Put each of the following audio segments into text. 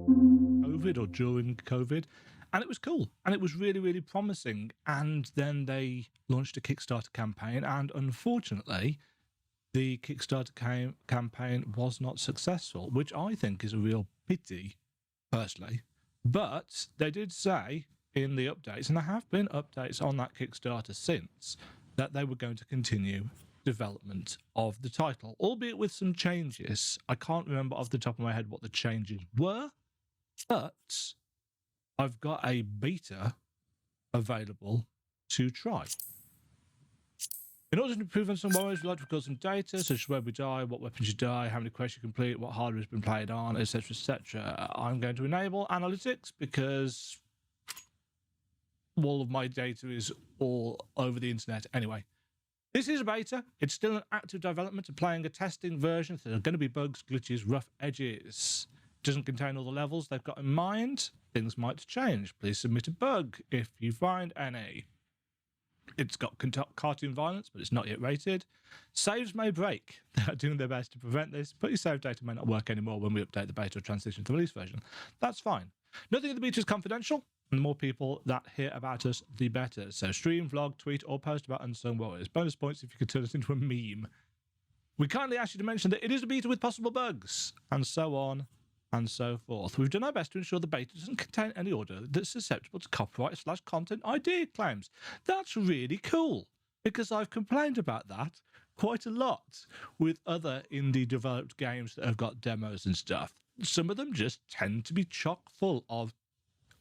COVID or during COVID, and it was cool, and it was really, really promising. And then they launched a Kickstarter campaign, and unfortunately, the Kickstarter campaign was not successful, which I think is a real pity, personally. But they did say in the updates, and there have been updates on that Kickstarter since, that they were going to continue development of the title, albeit with some changes. I can't remember off the top of my head what the changes were, but I've got a beta available to try. In order to improve Unsung Warriors, we like to record some data, such as where we die, what weapons you die, how many quests you complete, what hardware has been played on, etc., etc. I'm going to enable analytics because all of my data is all over the internet anyway. This is a beta. It's still an active development of playing a testing version. So there are going to be bugs, glitches, rough edges. It doesn't contain all the levels they've got in mind. Things might change. Please submit a bug if you find any. It's got cartoon violence, but it's not yet rated. Saves may break. They are doing their best to prevent this, but your save data may not work anymore when we update the beta or transition to the release version. That's fine. Nothing in the beta is confidential, and the more people that hear about us, the better. So stream, vlog, tweet, or post about Unsung Warriors. Bonus points if you could turn us into a meme. We kindly ask you to mention that it is a beta with possible bugs, and so on and so forth. We've done our best to ensure the beta doesn't contain any audio that's susceptible to copyright/content ID claims. That's really cool, because I've complained about that quite a lot with other indie developed games that have got demos and stuff. Some of them just tend to be chock full of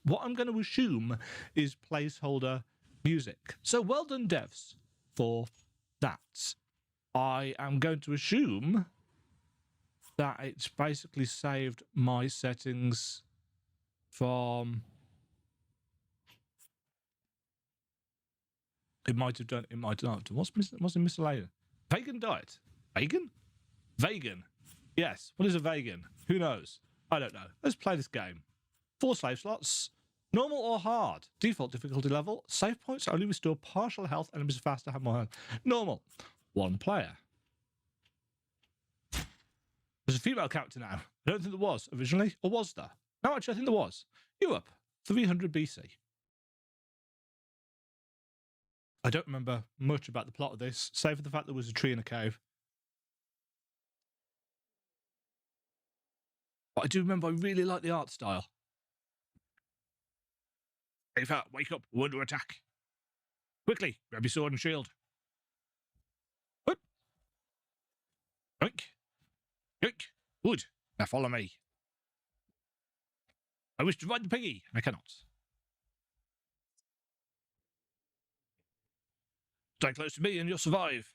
what I'm going to assume is placeholder music. So well done, devs, for that. I am going to assume that it's basically saved my settings from... It might have done, it might not have done. What's in miscellaneous? Vegan diet? Vegan? Vegan. Yes. What is a vegan? Who knows? I don't know. Let's play this game. 4 slave slots. Normal or hard? Default difficulty level. Save points only restore partial health. Enemies are faster, have more health. Normal. 1 player. There's a female character now. I don't think there was originally. Or was there? No, actually, I think there was. Europe. 300 BC. I don't remember much about the plot of this, save for the fact there was a tree in a cave. But I do remember I really liked the art style. Ava, wake up. We're under attack. Quickly, grab your sword and shield. What? Yoink. Yoink. Good. Now follow me. I wish to ride the piggy. I cannot. Stay close to me and you'll survive.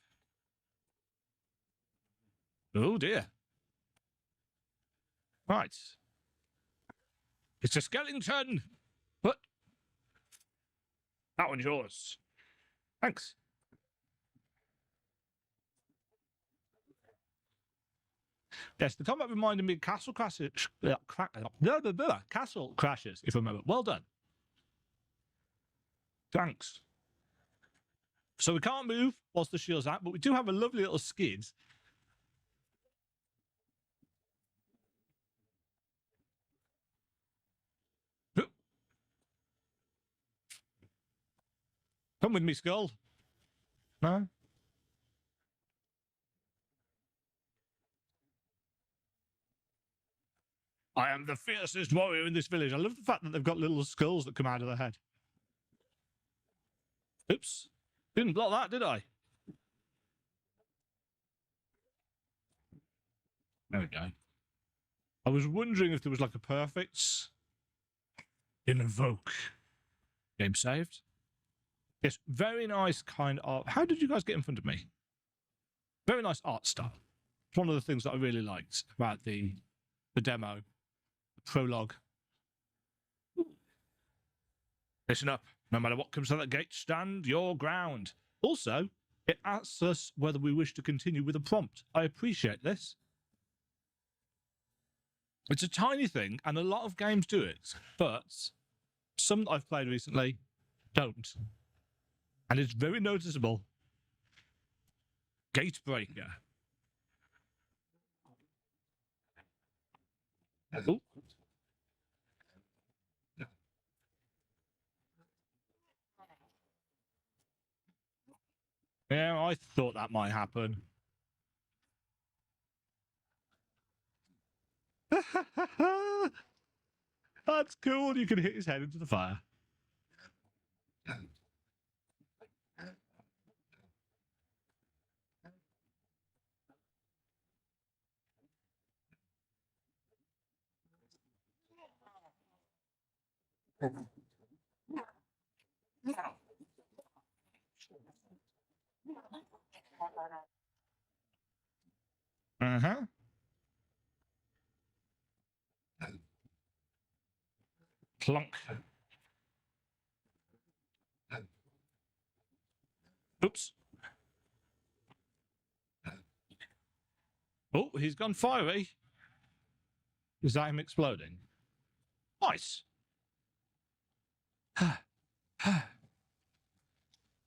Oh dear. Right. It's a skeleton. What? That one's yours. Thanks. Yes, the combat reminded me of Castle Crashes. Castle Crashes, if I remember. Well done. Thanks. So we can't move whilst the shield's out, but we do have a lovely little skid. Come with me, Skull. No? I am the fiercest warrior in this village. I love the fact that they've got little skulls that come out of their head. Oops. Didn't block that, did I? There we go. I was wondering if there was like a perfect invoke. Game saved. Yes, very nice kind of... How did you guys get in front of me? Very nice art style. It's one of the things that I really liked about the demo. The prologue. Listen up. No matter what comes to that gate, stand your ground. Also, it asks us whether we wish to continue with a prompt. I appreciate this. It's a tiny thing, and a lot of games do it, but some that I've played recently don't. And it's very noticeable. Gatebreaker. Oh. Yeah, I thought that might happen. That's cool. You can hit his head into the fire. Uh-huh. Clunk. Oops. Oh, he's gone fiery. Is that him exploding? Nice.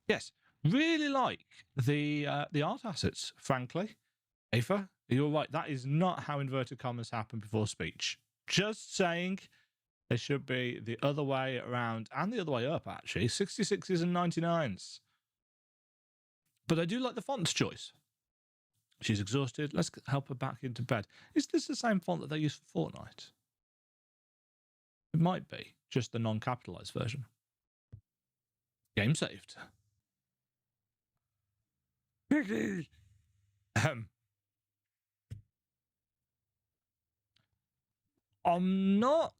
Yes, really like the art assets, frankly. Aether, you're right. That is not how inverted commas happen before speech. Just saying, they should be the other way around and the other way up, actually. 66s and 99s. But I do like the font's choice. She's exhausted. Let's help her back into bed. Is this the same font that they use for Fortnite? It might be, just the non-capitalized version. Game saved. I'm not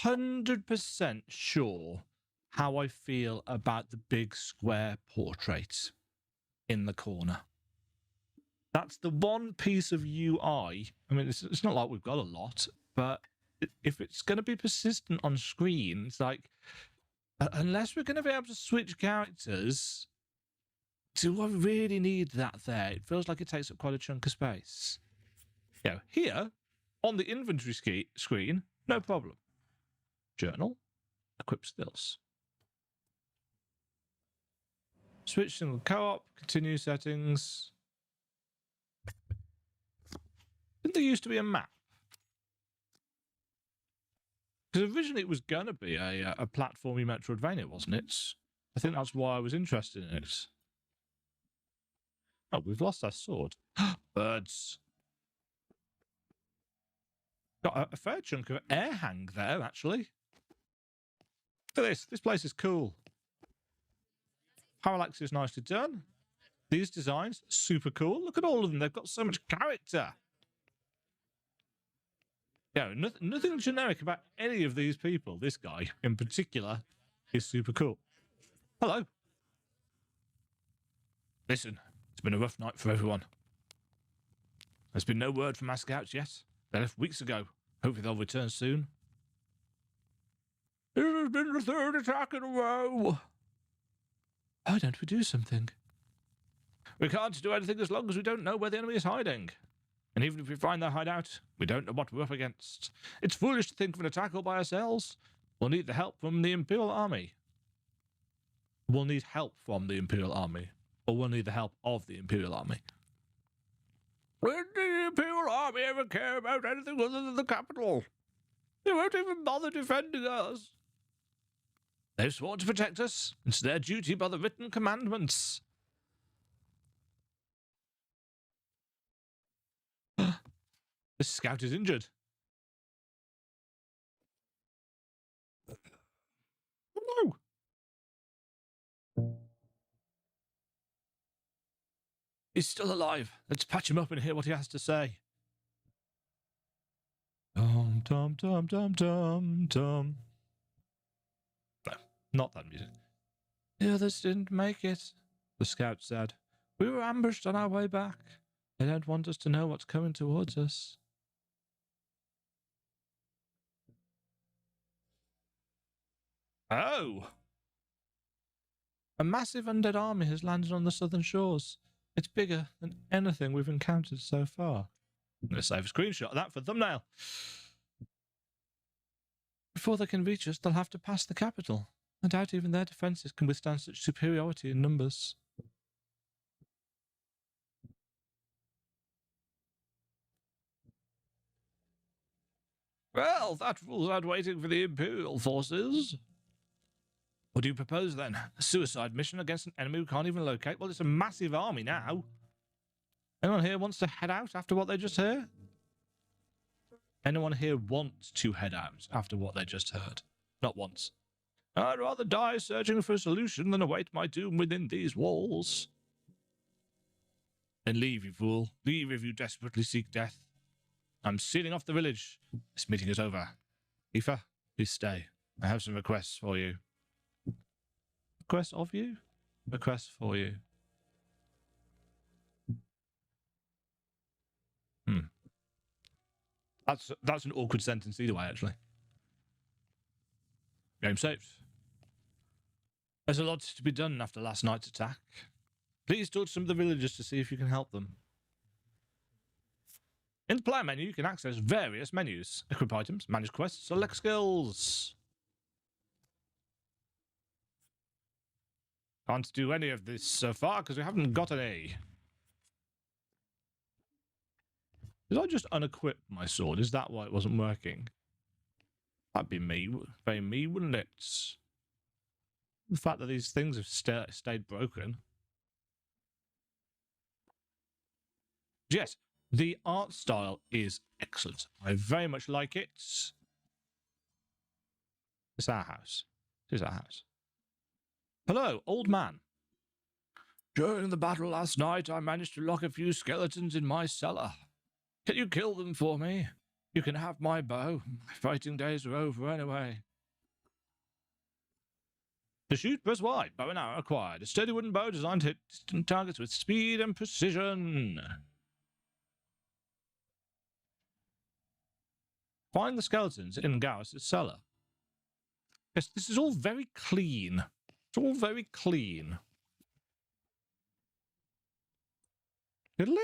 100% sure how I feel about the big square portrait in the corner. That's the one piece of UI. I mean, it's not like we've got a lot, but if it's going to be persistent on screen, it's like, unless we're going to be able to switch characters, do I really need that there? It feels like it takes up quite a chunk of space. Yeah, here, on the inventory screen, no problem. Journal, equip stills. Switch single co-op, continue settings. Didn't there used to be a map? Because originally it was going to be a platformy Metroidvania, wasn't it? I think that's why I was interested in it. Oh, we've lost our sword. Birds. Got a fair chunk of air hang there, actually. Look at this. This place is cool. Parallax is nicely done. These designs, super cool. Look at all of them. They've got so much character. Yeah, nothing generic about any of these people. This guy, in particular, is super cool. Hello. Listen, it's been a rough night for everyone. There's been no word from our scouts yet. They left weeks ago. Hopefully they'll return soon. This has been the third attack in a row. Why don't we do something? We can't do anything as long as we don't know where the enemy is hiding. And even if we find their hideout, we don't know what we're up against. It's foolish to think of an attack all by ourselves. We'll need the help from the Imperial Army. We'll need help from the Imperial Army. Or we'll need the help of the Imperial Army. When did the Imperial Army ever care about anything other than the capital? They won't even bother defending us. They've sworn to protect us. It's their duty by the written commandments. This scout is injured. Oh no! He's still alive. Let's patch him up and hear what he has to say. Dum dum dum dum dum dum. No, not that music. The others didn't make it, the scout said. We were ambushed on our way back. They don't want us to know what's coming towards us. Oh! A massive undead army has landed on the southern shores. It's bigger than anything we've encountered so far. I'm going to save a screenshot of that for thumbnail. Before they can reach us, they'll have to pass the capital. I doubt even their defences can withstand such superiority in numbers. Well, that rules out waiting for the Imperial forces. What do you propose, then? A suicide mission against an enemy we can't even locate? Well, it's a massive army now. Anyone here wants to head out after what they just heard? Anyone here wants to head out after what they just heard? Not once. I'd rather die searching for a solution than await my doom within these walls. Then leave, you fool. Leave if you desperately seek death. I'm sealing off the village. This meeting is over. Aoife, please stay. I have some requests for you. Requests of you? Requests for you. That's an awkward sentence either way, actually. Game saved. There's a lot to be done after last night's attack. Please talk to some of the villagers to see if you can help them. In the player menu, you can access various menus. Equip items, manage quests, select skills. Can't do any of this so far because we haven't got any. Did I just unequip my sword? Is that why it wasn't working? That'd be me. Very me, wouldn't it? The fact that these things have stayed broken. Yes, the art style is excellent. I very much like it. It's our house. It is our house. Hello, old man. During the battle last night, I managed to lock a few skeletons in my cellar. Can you kill them for me? You can have my bow. My fighting days are over anyway. To shoot, press Y. Bow and arrow acquired. A sturdy wooden bow designed to hit distant targets with speed and precision. Find the skeletons in Garrus' cellar. Yes, this is all very clean. It's all very clean. Diddling.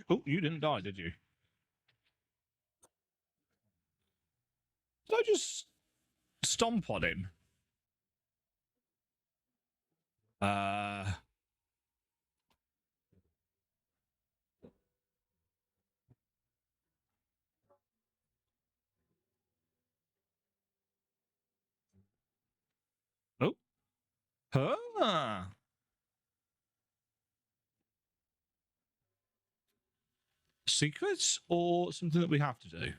Oh, you didn't die, did you? Did I just stomp on him? Oh. Huh. Secrets or something that we have to do?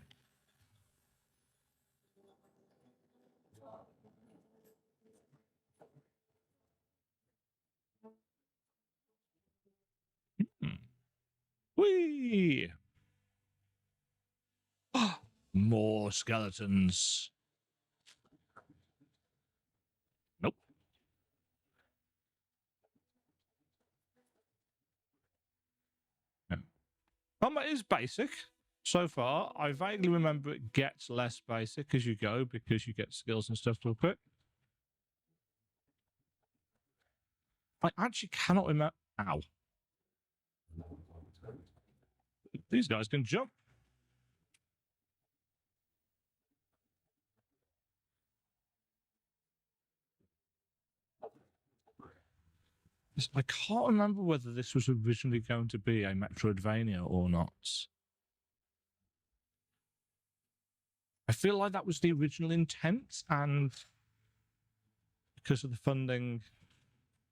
Whee! More skeletons. Nope. No. Combat is basic so far. I vaguely remember it gets less basic as you go because you get skills and stuff to equip. I actually cannot remember. Ow. These guys can jump. I can't remember whether this was originally going to be a Metroidvania or not. I feel like that was the original intent, and because of the funding,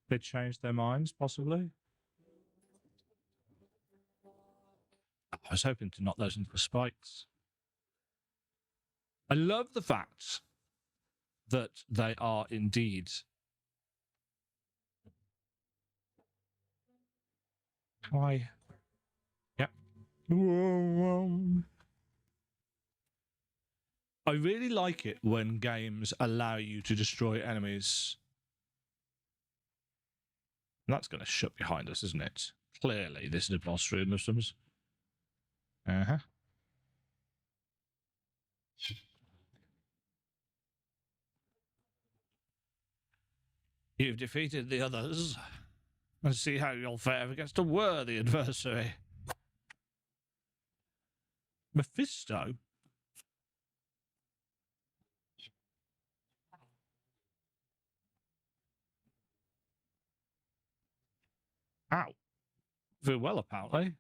they changed their minds, possibly. I was hoping to knock those into the spikes. I love the fact that they are indeed Hi. Yep. I really like it when games allow you to destroy enemies. And that's going to shut behind us, isn't it? Clearly, this is a boss room of some. Uh-huh. You've defeated the others. Let's see how you'll fare against a worthy adversary. Mephisto? Ow. Very well, apparently.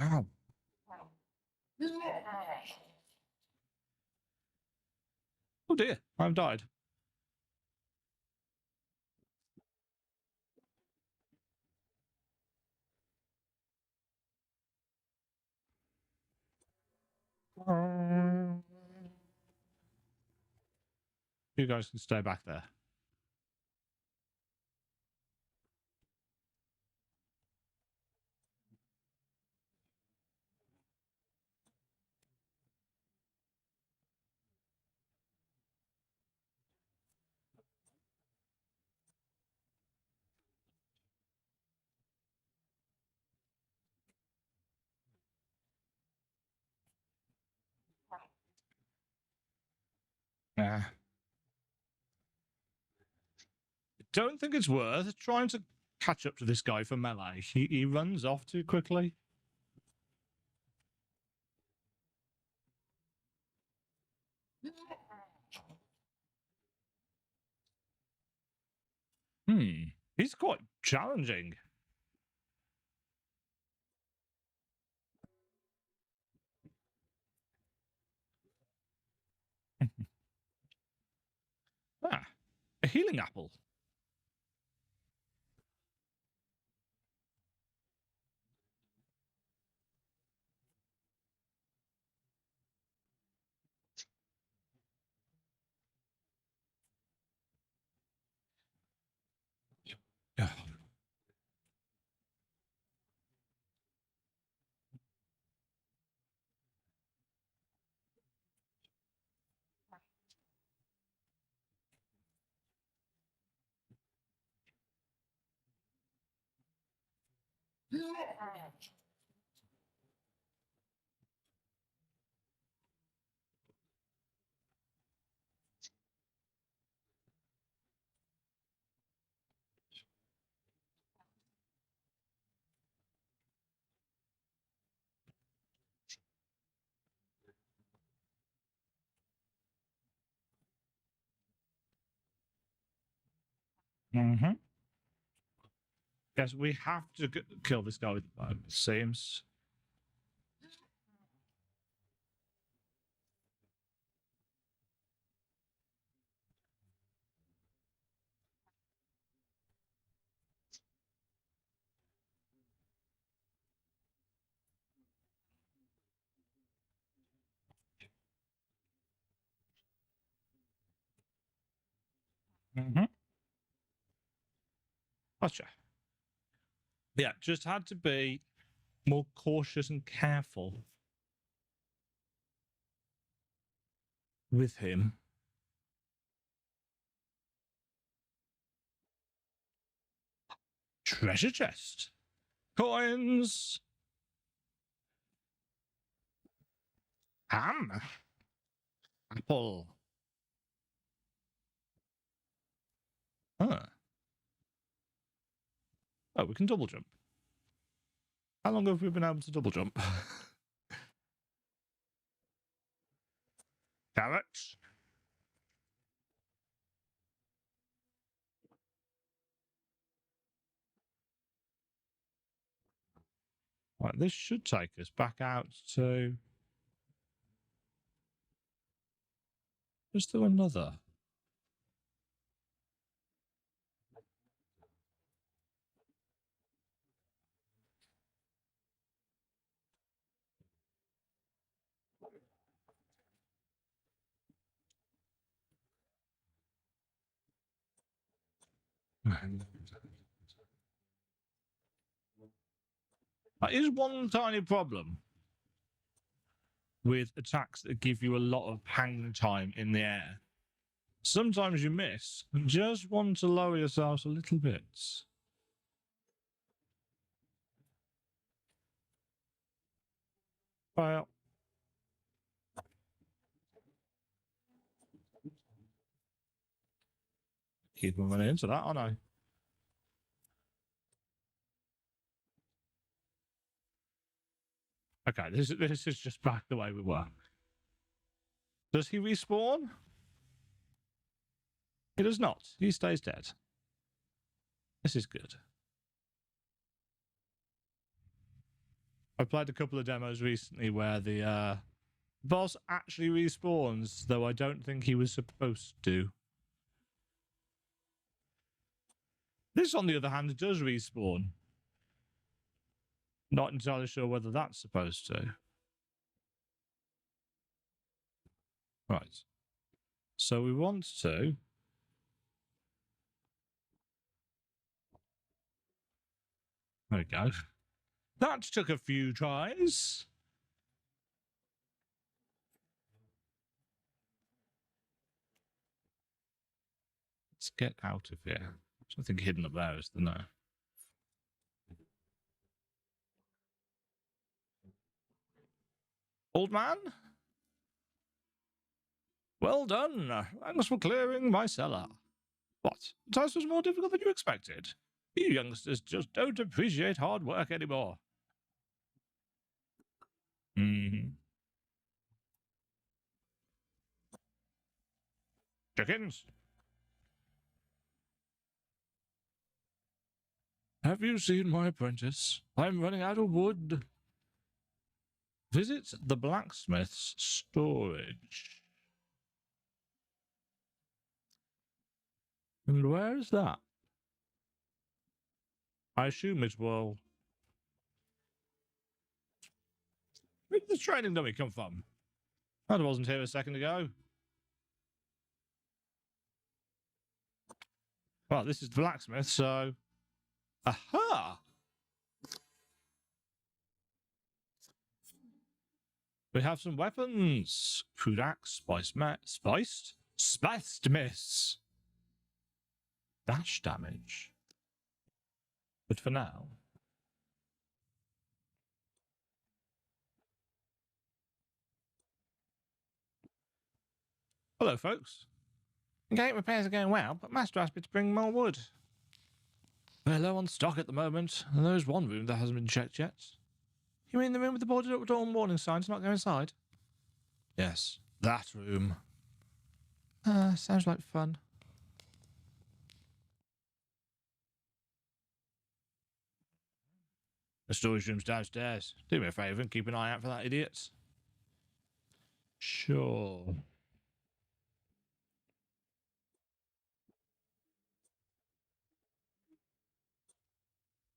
Ow. Oh dear, I've died. You guys can stay back there. Yeah. Don't think it's worth trying to catch up to this guy for melee. He runs off too quickly. He's quite challenging. A healing apple. Yeah. Mm-hmm. Yes, we have to kill this guy with the bow, it seems. Mm-hmm. Gotcha. Yeah, just had to be more cautious and careful with him. Treasure chest. Coins. Ham. Apple. Huh. Oh, we can double jump. How long have we been able to double jump? Carrots. Right, this should take us back out to... Is there another? That is one tiny problem with attacks that give you a lot of hang time in the air. Sometimes you miss and just want to lower yourselves a little bit. Well, keep running into that, aren't I? Okay, this is just back the way we were. Does he respawn? He does not. He stays dead. This is good. I played a couple of demos recently where the boss actually respawns, though I don't think he was supposed to. This, on the other hand, does respawn. Not entirely sure whether that's supposed to. Right. So we want to... There we go. That took a few tries. Let's get out of here. Something hidden up there, is there? No. Old man? Well done. Thanks for clearing my cellar. What? The task was more difficult than you expected. You youngsters just don't appreciate hard work anymore. Chickens? Have you seen my apprentice? I'm running out of wood. Visit the blacksmith's storage. And where is that? I assume it will... Where did the training dummy come from? That wasn't here a second ago. Well, this is the blacksmith, so... Aha! We have some weapons. Crude axe, spiced miss. Dash damage. But for now... Hello, folks. Gate repairs are going well, but Master asked me to bring more wood. We're low on stock at the moment, and there's one room that hasn't been checked yet. You mean the room with the boarded up door and warning signs not go inside? Yes, that room. Sounds like fun. The storage room's downstairs. Do me a favour and keep an eye out for that idiot. Sure.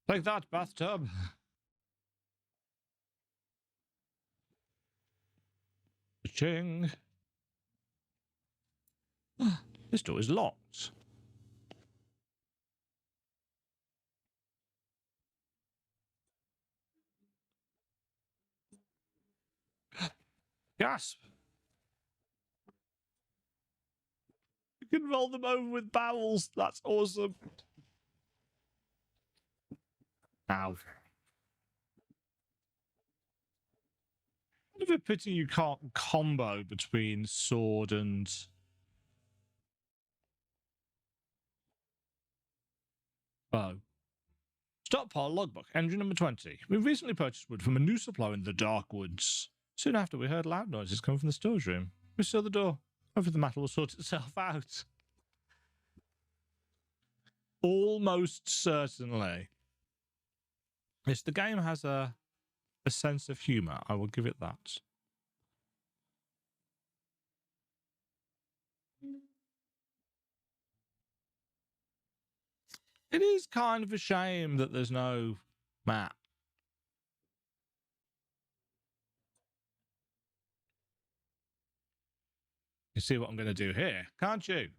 Take that, bathtub. Ching. This door is locked. Gasp. You can roll them over with barrels. That's awesome. Ow. What a pity you can't combo between sword and... bow. Stockpile logbook, entry number 20. We recently purchased wood from a new supplier in the dark woods. Soon after, we heard loud noises coming from the storage room. We saw the door. Hopefully the matter will sort itself out. Almost certainly. Yes, the game has a sense of humour. I will give it that. It is kind of a shame that there's no map. You see what I'm going to do here, can't you?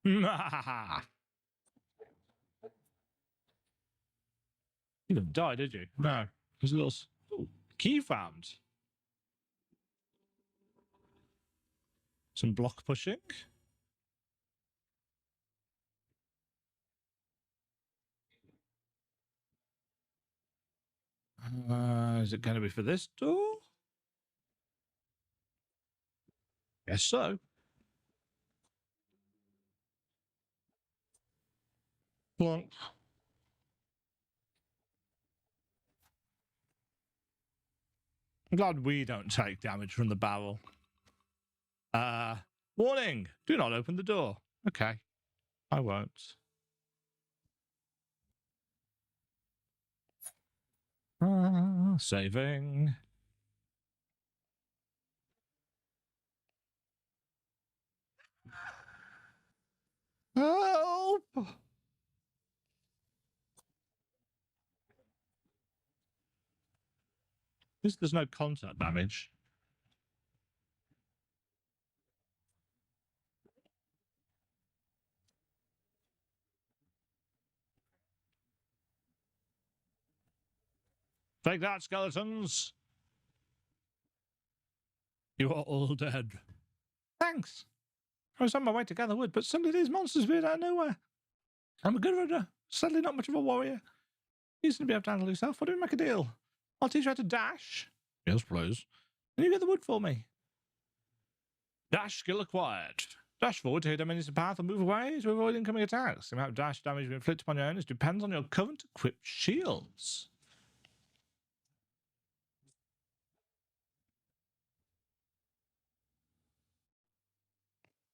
You didn't die, did you? No. There's a little... Ooh, key found. Some block pushing. Is it going to be for this door? Guess so. Plonk. I'm glad we don't take damage from the barrel. Warning! Do not open the door. Okay. I won't. Saving. Help! There's no contact damage. Take that, skeletons! You are all dead. Thanks. I was on my way to gather wood, but suddenly these monsters appeared out of nowhere. I'm a good runner, sadly not much of a warrior. You seem to be able to handle yourself. Why don't we make a deal? I'll teach you how to dash. Yes, please. And you get the wood for me. Dash skill acquired. Dash forward to hit enemies in the path and move away to avoid incoming attacks. The amount of dash damage you inflict upon your owners depends on your current equipped shields.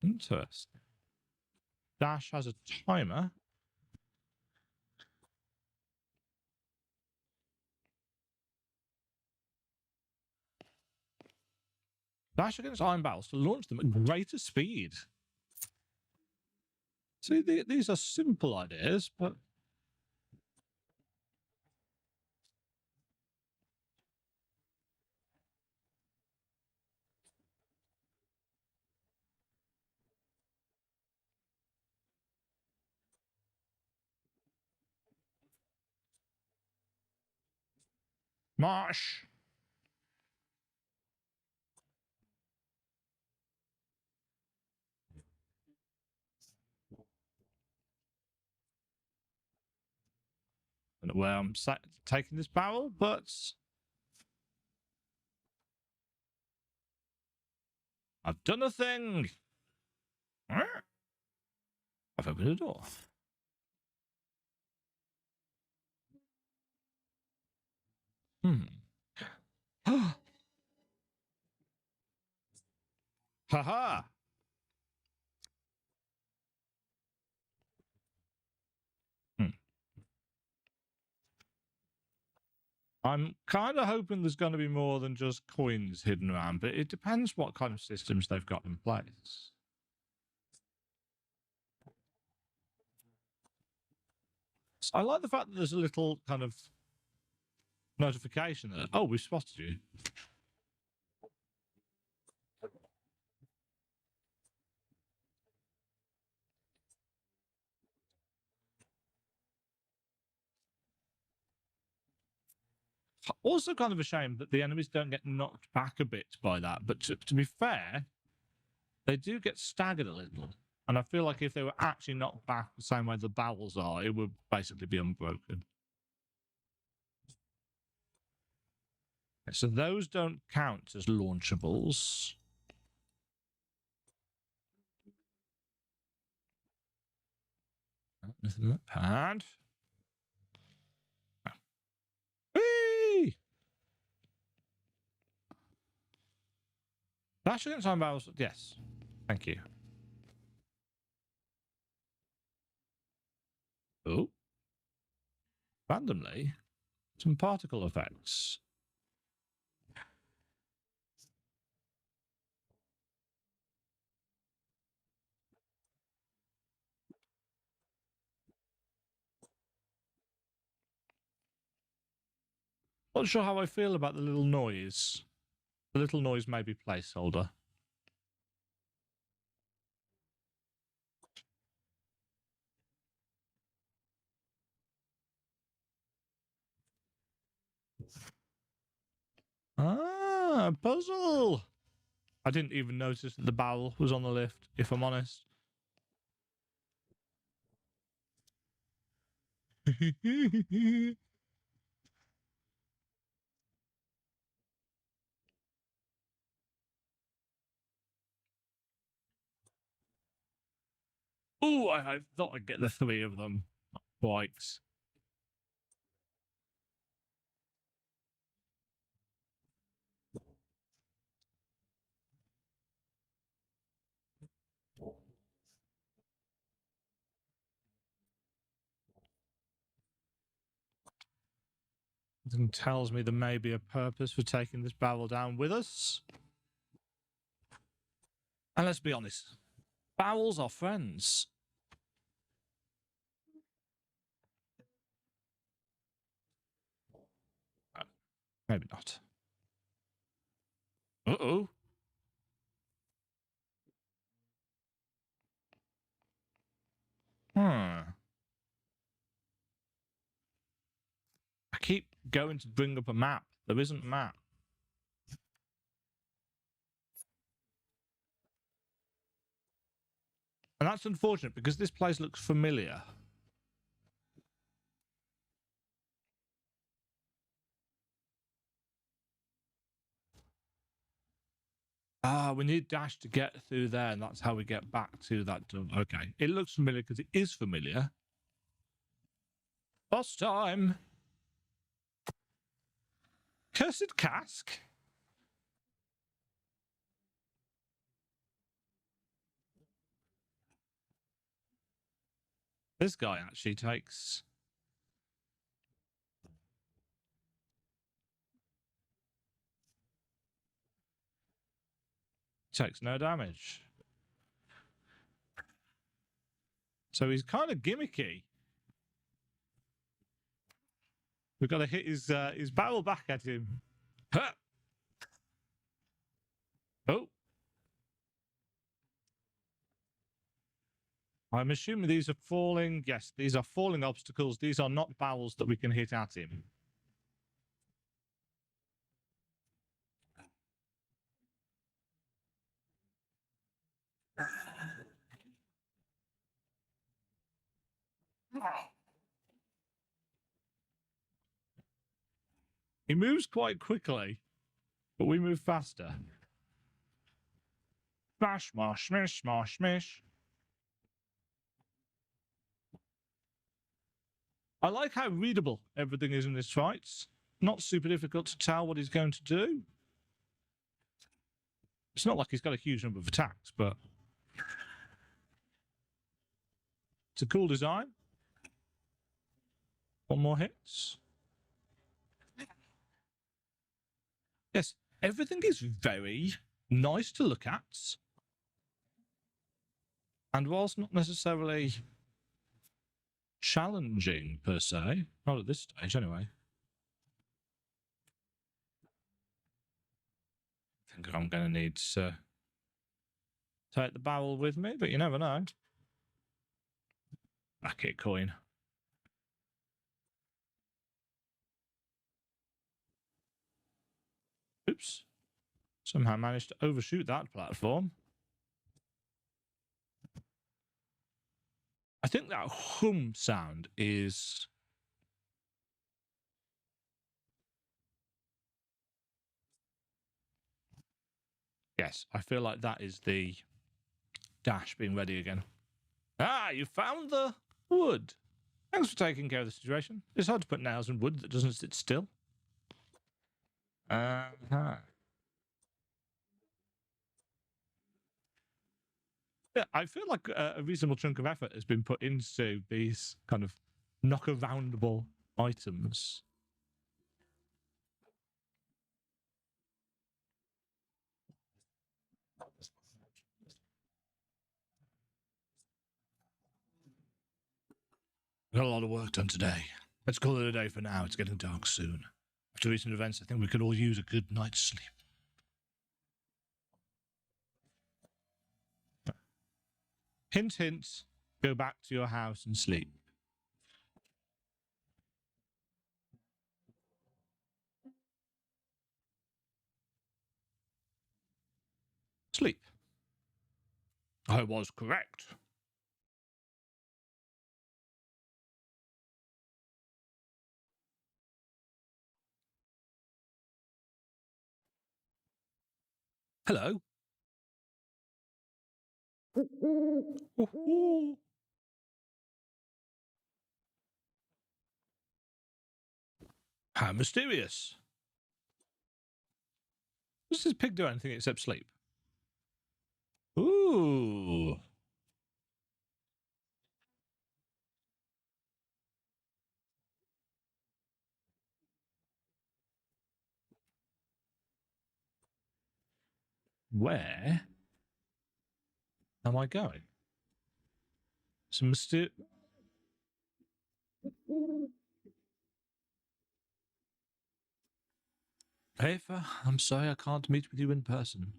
Interesting. Dash has a timer. Dash against iron barrels to launch them at greater speed. See, these are simple ideas, but... Marsh! I don't know where I'm taking this barrel, but... I've done a thing! I've opened a door. Haha! I'm kind of hoping there's going to be more than just coins hidden around, but it depends what kind of systems they've got in place. So I like the fact that there's a little kind of notification that, oh, we spotted you. Also kind of a shame that the enemies don't get knocked back a bit by that, but to be fair, they do get staggered a little. And I feel like if they were actually knocked back the same way the barrels are, it would basically be unbroken. So those don't count as launchables. Nothing in that pad. Whee! Dash against iron barrels. Yes. Thank you. Oh. Randomly, some particle effects. Not sure how I feel about the little noise. The little noise may be placeholder. Ah, puzzle! I didn't even notice that the barrel was on the lift, if I'm honest. Oh, I thought I'd get the three of them. Bikes. Something tells me there may be a purpose for taking this barrel down with us. And let's be honest, barrels are friends. Maybe not. Uh-oh. I keep going to bring up a map. There isn't a map. And that's unfortunate because this place looks familiar. We need dash to get through there, and that's how we get back to that door. Okay. It looks familiar because it is familiar. Boss time. Cursed cask? This guy actually takes no damage. So he's kind of gimmicky. We've got to hit his barrel back at him. Huh. Oh. I'm assuming these are falling. Yes, these are falling obstacles. These are not barrels that we can hit at him. He moves quite quickly, but we move faster. Smash, smash, smash, smash, smash. I like how readable everything is in this fight. Not super difficult to tell what he's going to do. It's not like he's got a huge number of attacks, but it's a cool design. One more hits. Yes, everything is very nice to look at. And whilst not necessarily challenging per se, not at this stage anyway. I think I'm going to need to take the barrel with me, but you never know. Back it coin. Oops. Somehow managed to overshoot that platform. I think that hum sound is... Yes, I feel like that is the dash being ready again. Ah, you found the wood. Thanks for taking care of the situation. It's hard to put nails in wood that doesn't sit still. Uh-huh. Yeah, I feel like a reasonable chunk of effort has been put into these kind of knock-aroundable items. Got a lot of work done today. Let's call it a day for now. It's getting dark soon. After recent events, I think we could all use a good night's sleep. Hint, hint. Go back to your house and sleep. Sleep. I was correct. Hello. How mysterious. Does this pig do anything except sleep? Ooh. where am I going? Some mysterious... Aether, I'm sorry I can't meet with you in person.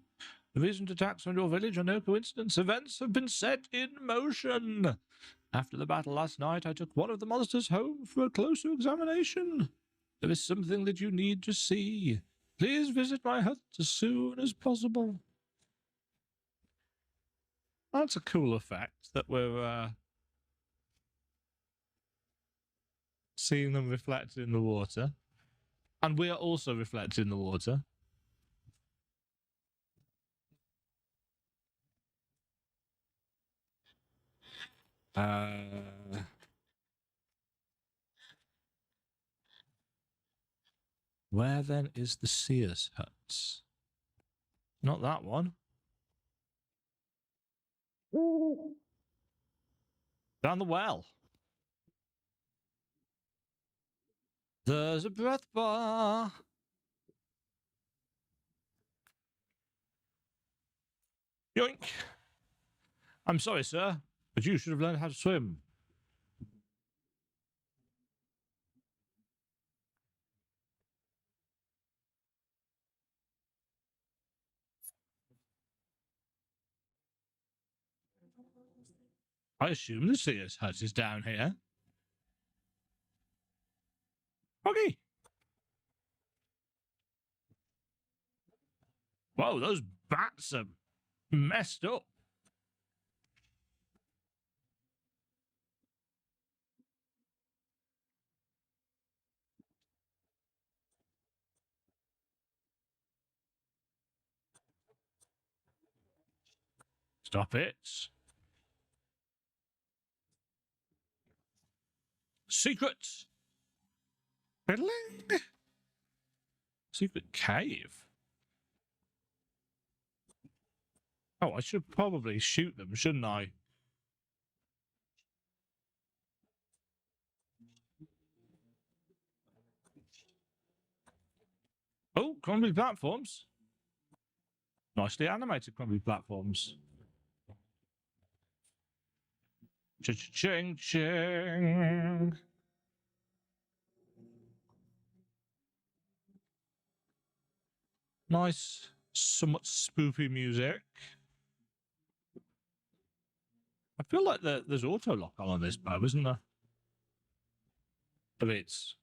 The recent attacks on your village are no coincidence. Events have been set in motion. After the battle last night, I took one of the monsters home for a closer examination. There is something that you need to see. Please visit my hut as soon as possible. That's a cool effect that we're seeing them reflected in the water. And we are also reflected in the water. Where then is the seer's hut? Not that one. Down the well. There's a breath bar. Yoink. I'm sorry, sir, but you should have learned how to swim. I assume the seer's hut is down here. Okay. Whoa, those bats are messed up. Stop it. Secret. Fiddling. Secret cave. Oh, I should probably shoot them, shouldn't I? Oh, crumbly platforms. Nicely animated crumbly platforms. Ching ching. Nice, somewhat spoopy music. I feel like there's auto lock on this bow, isn't there? But it's...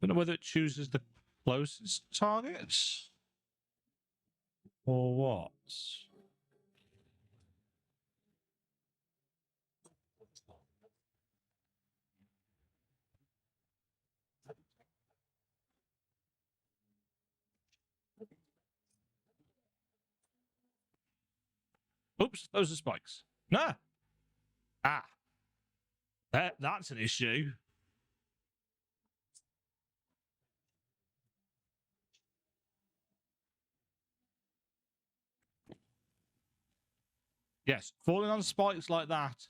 I don't know whether it chooses the closest targets or what. Oops, those are spikes. Nah. Ah. That's an issue. Yes, falling on spikes like that,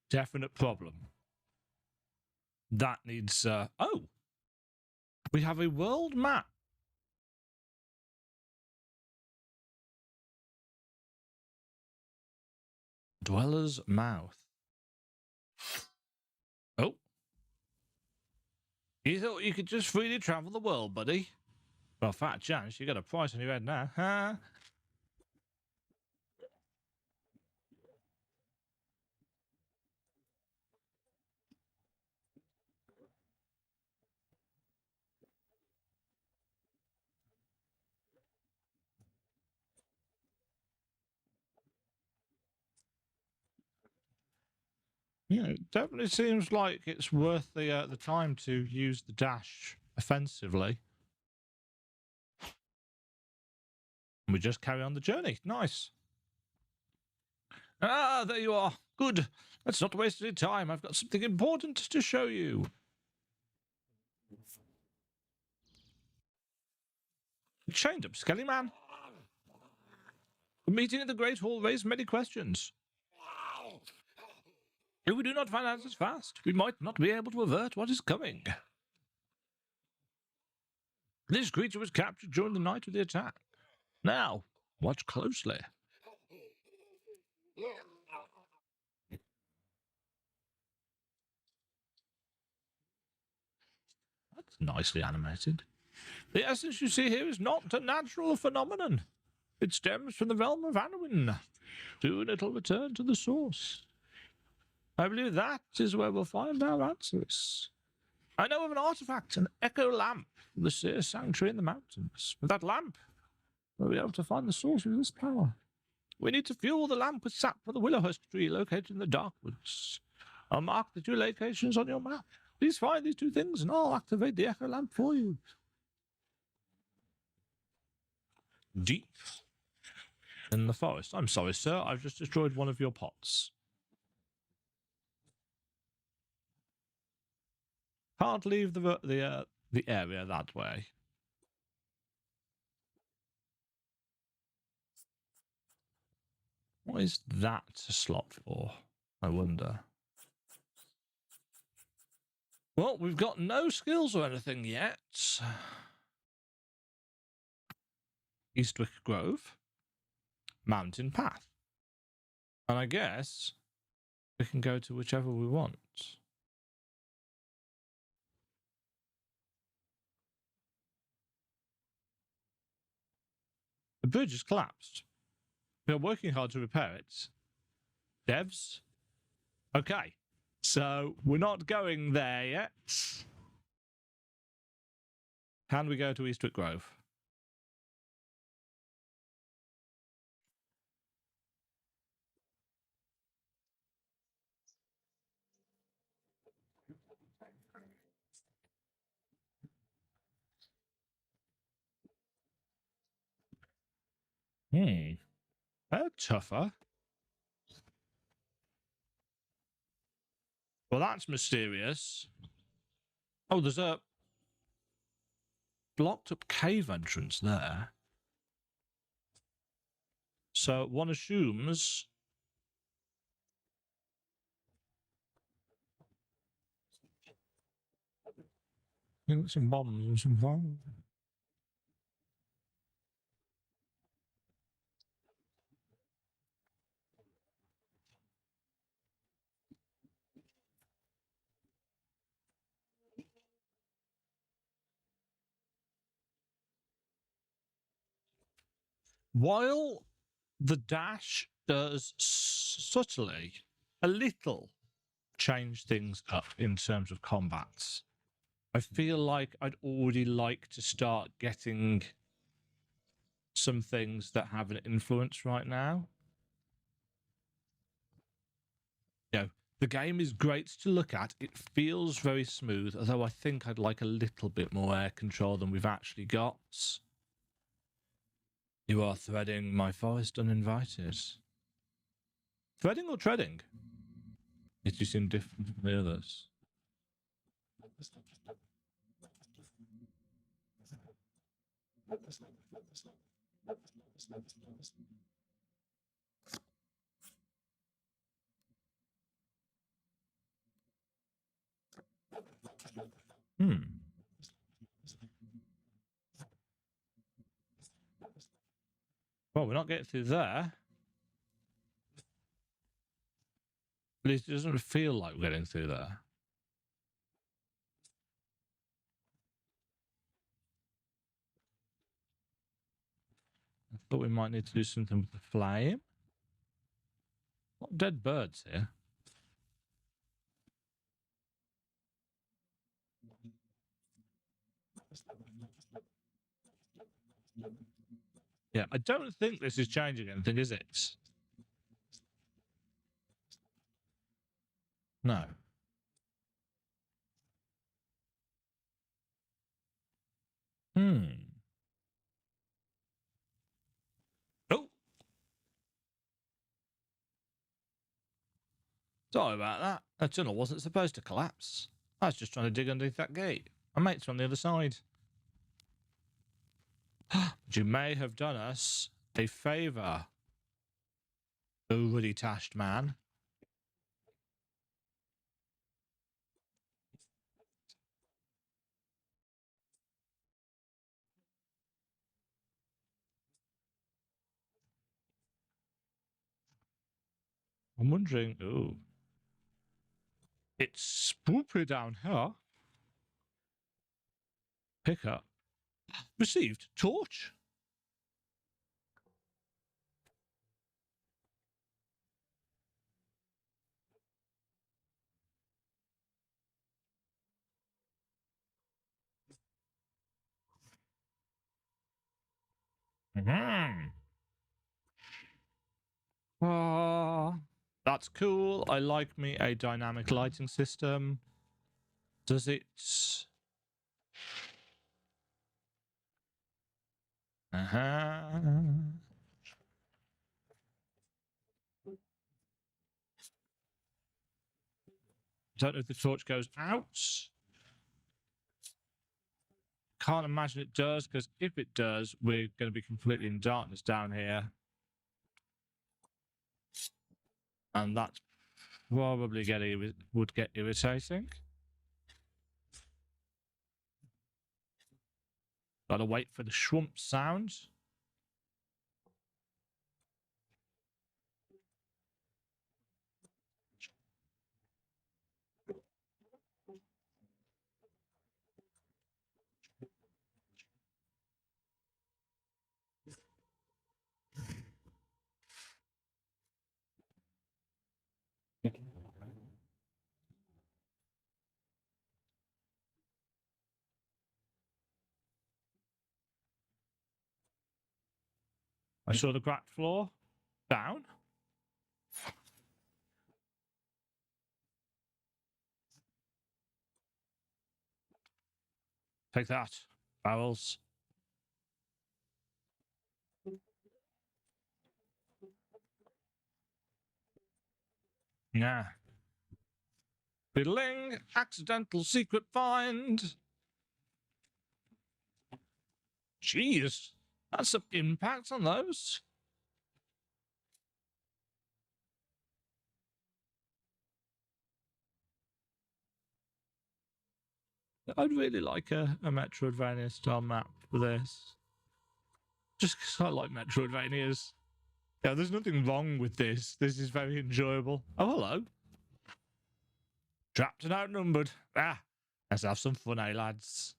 definite problem. That needs... oh! We have a world map. Dweller's Mouth. Oh. You thought you could just freely travel the world, buddy? Well, fat chance, you got a price on your head now, huh? Yeah, it definitely seems like it's worth the time to use the dash offensively. And we just carry on the journey. Nice. Ah, there you are. Good. Let's not waste any time. I've got something important to show you. Chained up, Skelly Man. The meeting in the Great Hall raised many questions. If we do not find answers fast, we might not be able to avert what is coming. This creature was captured during the night of the attack. Now, watch closely. That's nicely animated. The essence you see here is not a natural phenomenon. It stems from the realm of Anowin. Soon it'll return to the source. I believe that is where we'll find our answers. I know of an artifact, an echo lamp, from the Seer Sanctuary in the mountains. With that lamp, we'll be able to find the source of this power. We need to fuel the lamp with sap from the Willowhurst tree located in the dark woods. I'll mark the 2 locations on your map. Please find these 2 things and I'll activate the echo lamp for you. Deep in the forest. I'm sorry, sir. I've just destroyed one of your pots. Can't leave the area that way. What is that a slot for? I wonder. Well, we've got no skills or anything yet. Eastwick Grove. Mountain Path. And I guess we can go to whichever we want. The bridge has collapsed. We are working hard to repair it. Devs? Okay. So we're not going there yet. Can we go to Eastwick Grove? They're tougher. Well, that's mysterious. Oh, there's a blocked up cave entrance there. So one assumes... some bombs and some fire. While the dash does subtly, a little, change things up in terms of combats, I feel like I'd already like to start getting some things that have an influence right now. You know, the game is great to look at. It feels very smooth, although I think I'd like a little bit more air control than we've actually got. You are threading my forest uninvited. Threading or treading? It do seem different from the others. Well, we're not getting through there. At least it doesn't feel like we're getting through there. I thought we might need to do something with the flame. Not dead birds here. Yeah, I don't think this is changing anything, is it? No. Oh. Sorry about that. That tunnel wasn't supposed to collapse. I was just trying to dig underneath that gate. My mate's on the other side. But you may have done us a favour, overly tashed man. I'm wondering, ooh. It's spoopy down here. Pick up. Received. Torch. That's cool. I like me a dynamic lighting system. Does it... Don't know if the torch goes out. Can't imagine it does, because if it does, we're going to be completely in darkness down here. And that's probably would get irritating. Gotta wait for the shwump sound. I saw the cracked floor. Down. Take that. Barrels. Yeah. Fiddling. Accidental secret find. Jeez. That's some impact on those. I'd really like a Metroidvania style map for this. Just because I like Metroidvanias. Yeah, there's nothing wrong with this. This is very enjoyable. Oh, hello. Trapped and outnumbered. Let's have some fun, eh, lads?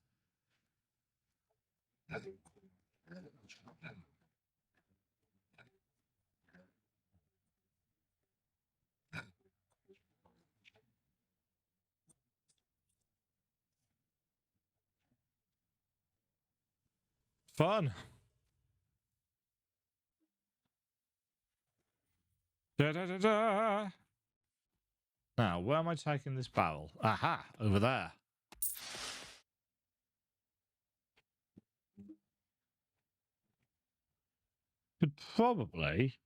Fun. Da, da, da, da. Now, where am I taking this barrel? Aha, over there. Could probably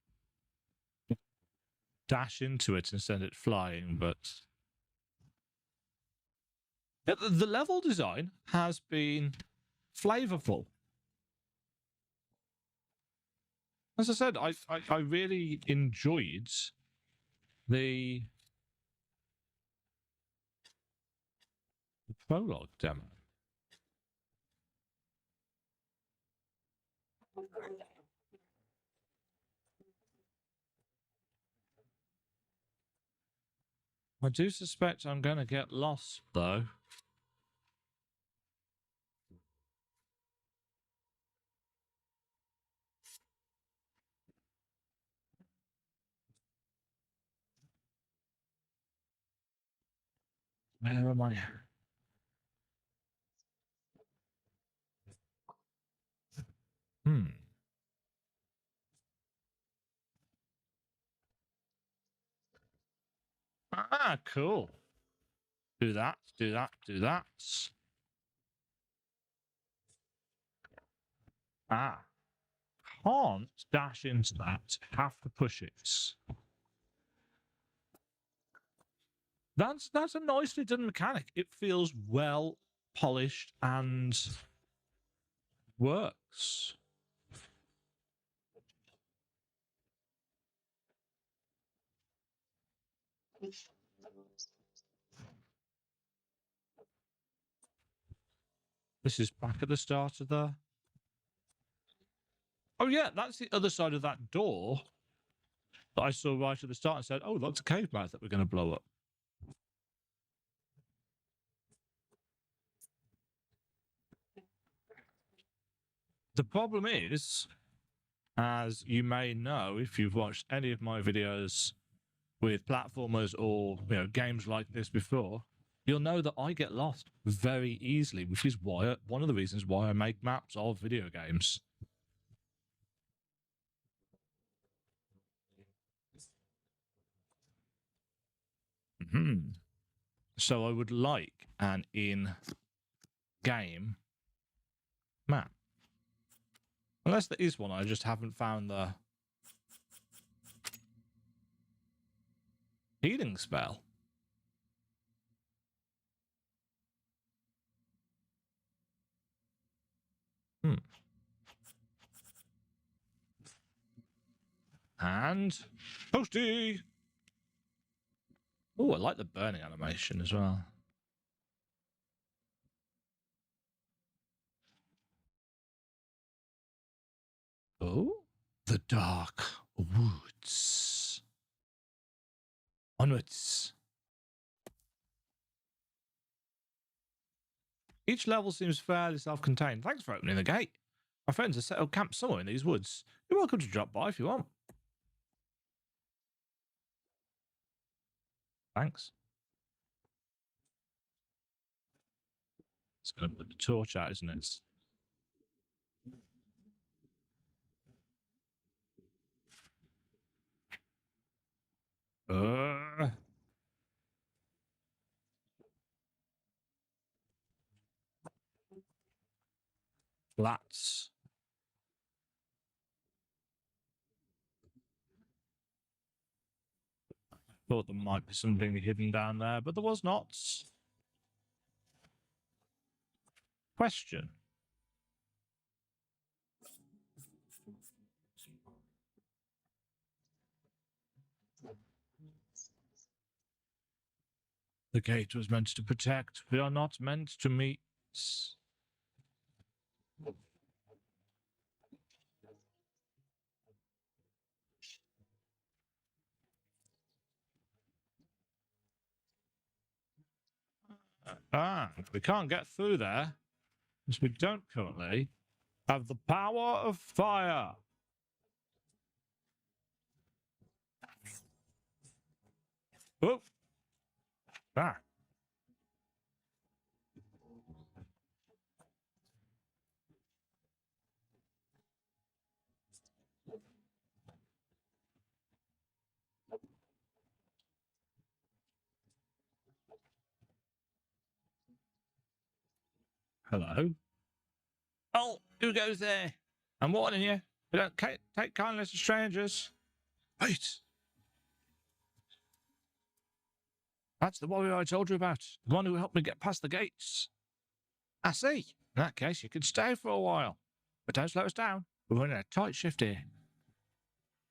dash into it and send it flying, but... Yeah, the level design has been flavorful. As I said, I really enjoyed the prologue demo. I do suspect I'm going to get lost, though. Where am I? Ah, cool. Do that, do that, do that. Ah. Can't dash into that. Have to push it. That's a nicely done mechanic. It feels well polished and works. This is back at the start of the... Oh yeah, that's the other side of that door. that I saw right at the start and said, oh, that's a cave mouth that we're going to blow up. The problem is, as you may know if you've watched any of my videos with platformers or games like this before, you'll know that I get lost very easily, which is why one of the reasons why I make maps of video games. So I would like an in-game map. Unless there is one, I just haven't found the healing spell. And posty. Oh, I like the burning animation as well. Oh, the dark woods. Onwards. Each level seems fairly self-contained. Thanks for opening the gate. My friends have set up camp somewhere in these woods. You're welcome to drop by if you want. Thanks. It's going to put the torch out, isn't it? Flats. Thought there might be something hidden down there, but there was not. Question. The gate was meant to protect. We are not meant to meet. We can't get through there because we don't currently have the power of fire. Oh. Hello. Oh, who goes there? I'm warning you. We don't take kindness to strangers. Wait. That's the warrior I told you about. The one who helped me get past the gates. I see. In that case, you can stay for a while. But don't slow us down. We're running a tight shift here.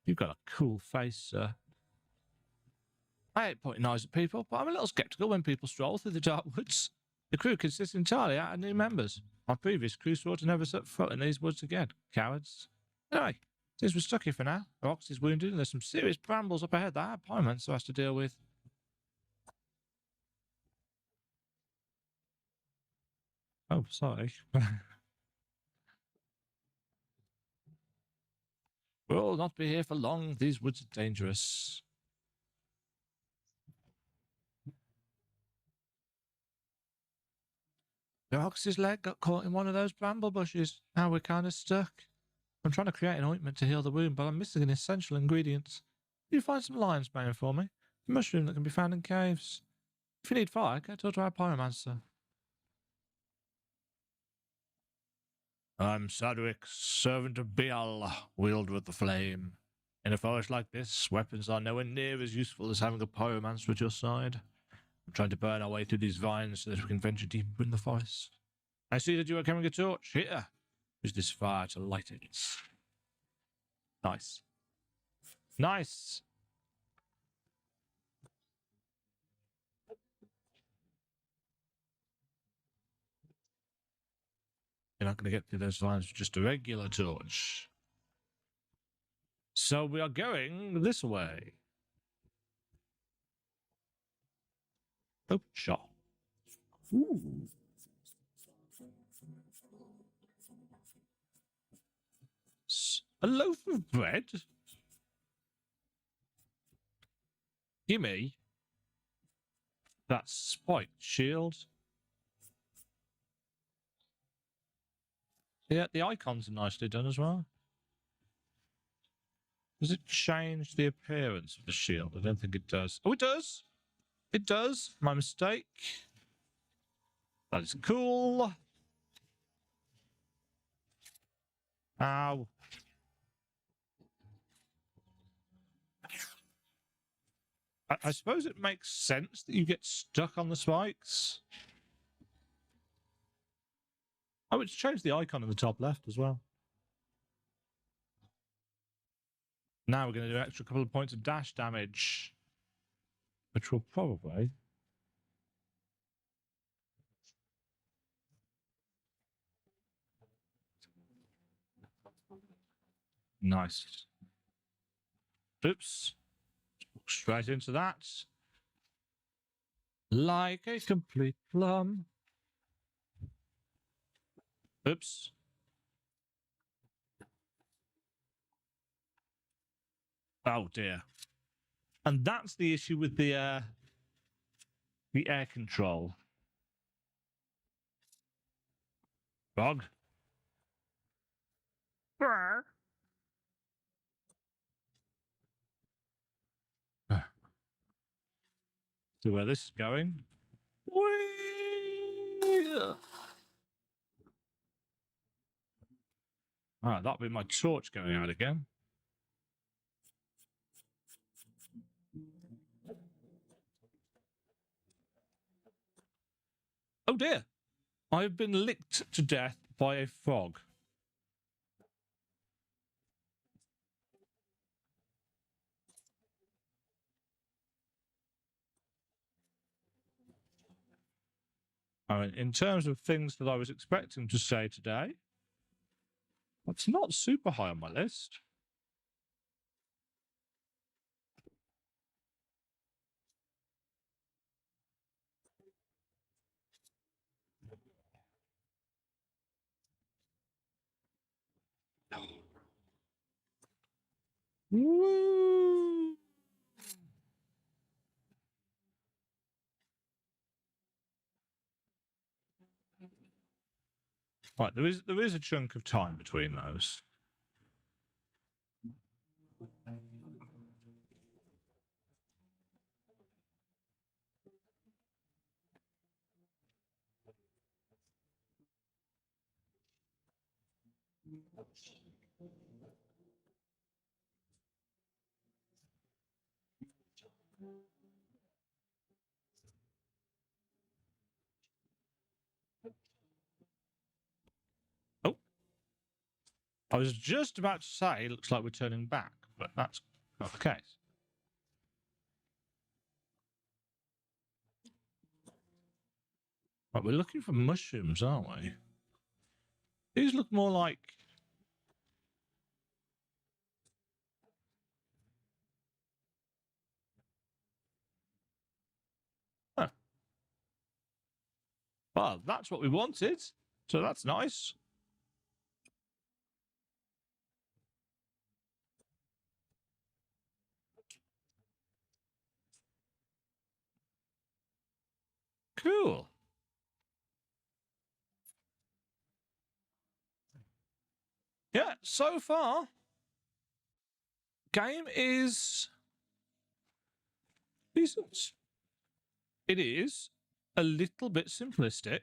You've got a cool face, sir. I hate pointing eyes at people, but I'm a little sceptical when people stroll through the dark woods. The crew consists entirely out of new members. My previous crew swore to never set foot in these woods again. Cowards. Anyway, since we're stuck here for now, our ox is wounded and there's some serious brambles up ahead that our pyromancer has to deal with. Oh, sorry. We'll not be here for long. These woods are dangerous. The ox's leg got caught in one of those bramble bushes. Now we're kind of stuck. I'm trying to create an ointment to heal the wound, but I'm missing an essential ingredient. Can you find some lion's mane for me? A mushroom that can be found in caves. If you need fire, go talk to our pyromancer. I'm Sadwick, servant of Baal, wielded with the flame. In a forest like this, weapons are nowhere near as useful as having a pyromancer at your side. I'm trying to burn our way through these vines so that we can venture deeper in the forest. I see that you are carrying a torch. Here, use this fire to light it. Nice. Nice. You're not going to get through those vines with just a regular torch. So we are going this way. Oh, shot. Ooh. A loaf of bread? Gimme. That spiked shield. Yeah, the icons are nicely done as well. Does it change the appearance of the shield? I don't think it does. Oh, it does. It does. My mistake. That is cool. Ow. I suppose it makes sense that you get stuck on the spikes. Oh, it's changed the icon in the top left as well. Now we're going to do an extra couple of points of dash damage, which will probably... Nice. Oops. Straight into that. Like a complete plum. Oops. Oh dear. And that's the issue with the air control. Frog. See where this is going. Whee! Ah, that'll be my torch going out again. Oh dear. I've been licked to death by a frog. I mean, in terms of things that I was expecting to say today, that's not super high on my list. Woo! Right, there is a chunk of time between those. Oh, I was just about to say, it looks like we're turning back, but that's not the case. Right, we're looking for mushrooms, aren't we? These look more like... Huh. Well, that's what we wanted, so that's nice. Cool. Yeah, so far, game is decent. It is a little bit simplistic,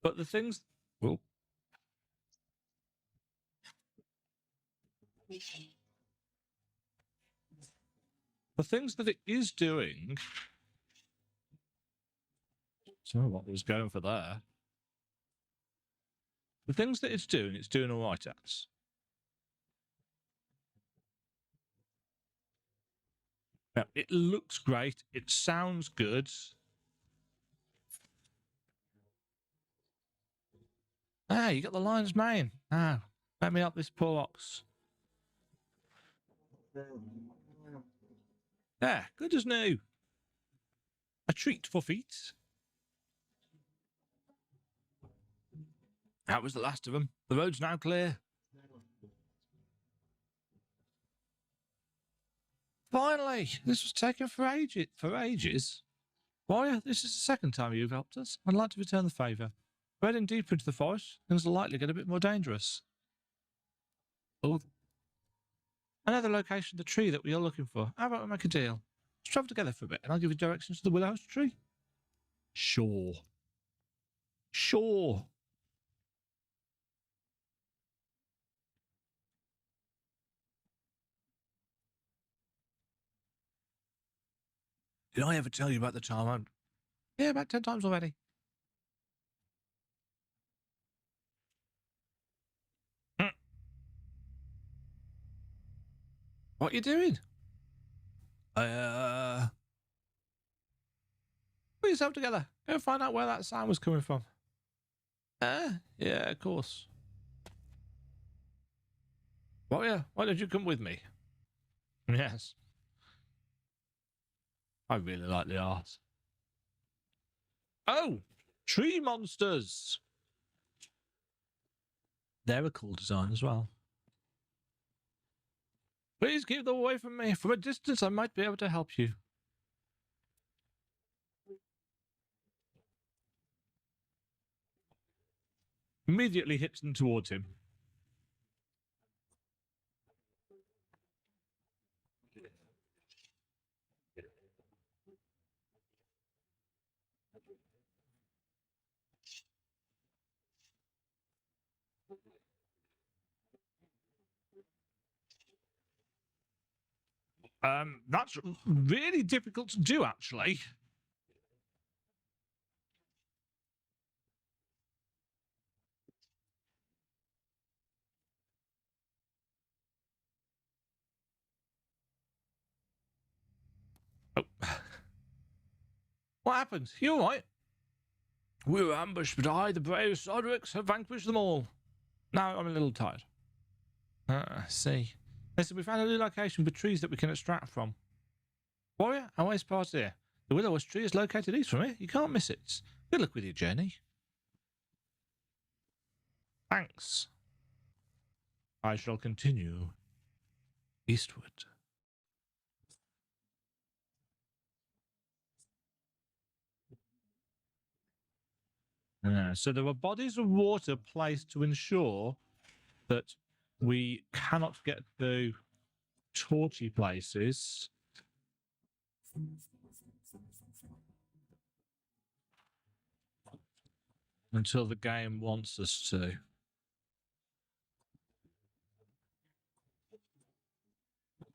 but the things... Well, the things that it is doing... So what was going for there? The things that it's doing all right at. Now, it looks great. It sounds good. Ah, you got the lion's mane. Ah, Let me help this poor ox. There, good as new. A treat for feet. That was the last of them. The road's now clear. Finally, this was taking for ages. Warrior, this is the second time you've helped us. I'd like to return the favour. We're heading deeper into the forest. Things will likely get a bit more dangerous. Oh. Another location, the tree that we are looking for. How about we make a deal? Let's travel together for a bit, and I'll give you directions to the willow tree. Sure. Sure. Did I ever tell you about the time Yeah, about 10 times already. What are you doing? Put yourself together. Go find out where that sound was coming from. Yeah, of course. Why don't you come with me? Yes. I really like the art. Oh, tree monsters. They're a cool design as well. Please keep them away from me. From a distance, I might be able to help you. Immediately hits them towards him. That's really difficult to do, actually. Oh. What happened? You all right? We were ambushed, but I, the brave Sodrix, have vanquished them all. Now I'm a little tired. I see. Listen, we found a new location with trees that we can extract from. Warrior, our way's past here. The Willow's tree is located east from here. You can't miss it. Good luck with your journey. Thanks. I shall continue eastward. So there are bodies of water placed to ensure that we cannot get to torchy places. Until the game wants us to.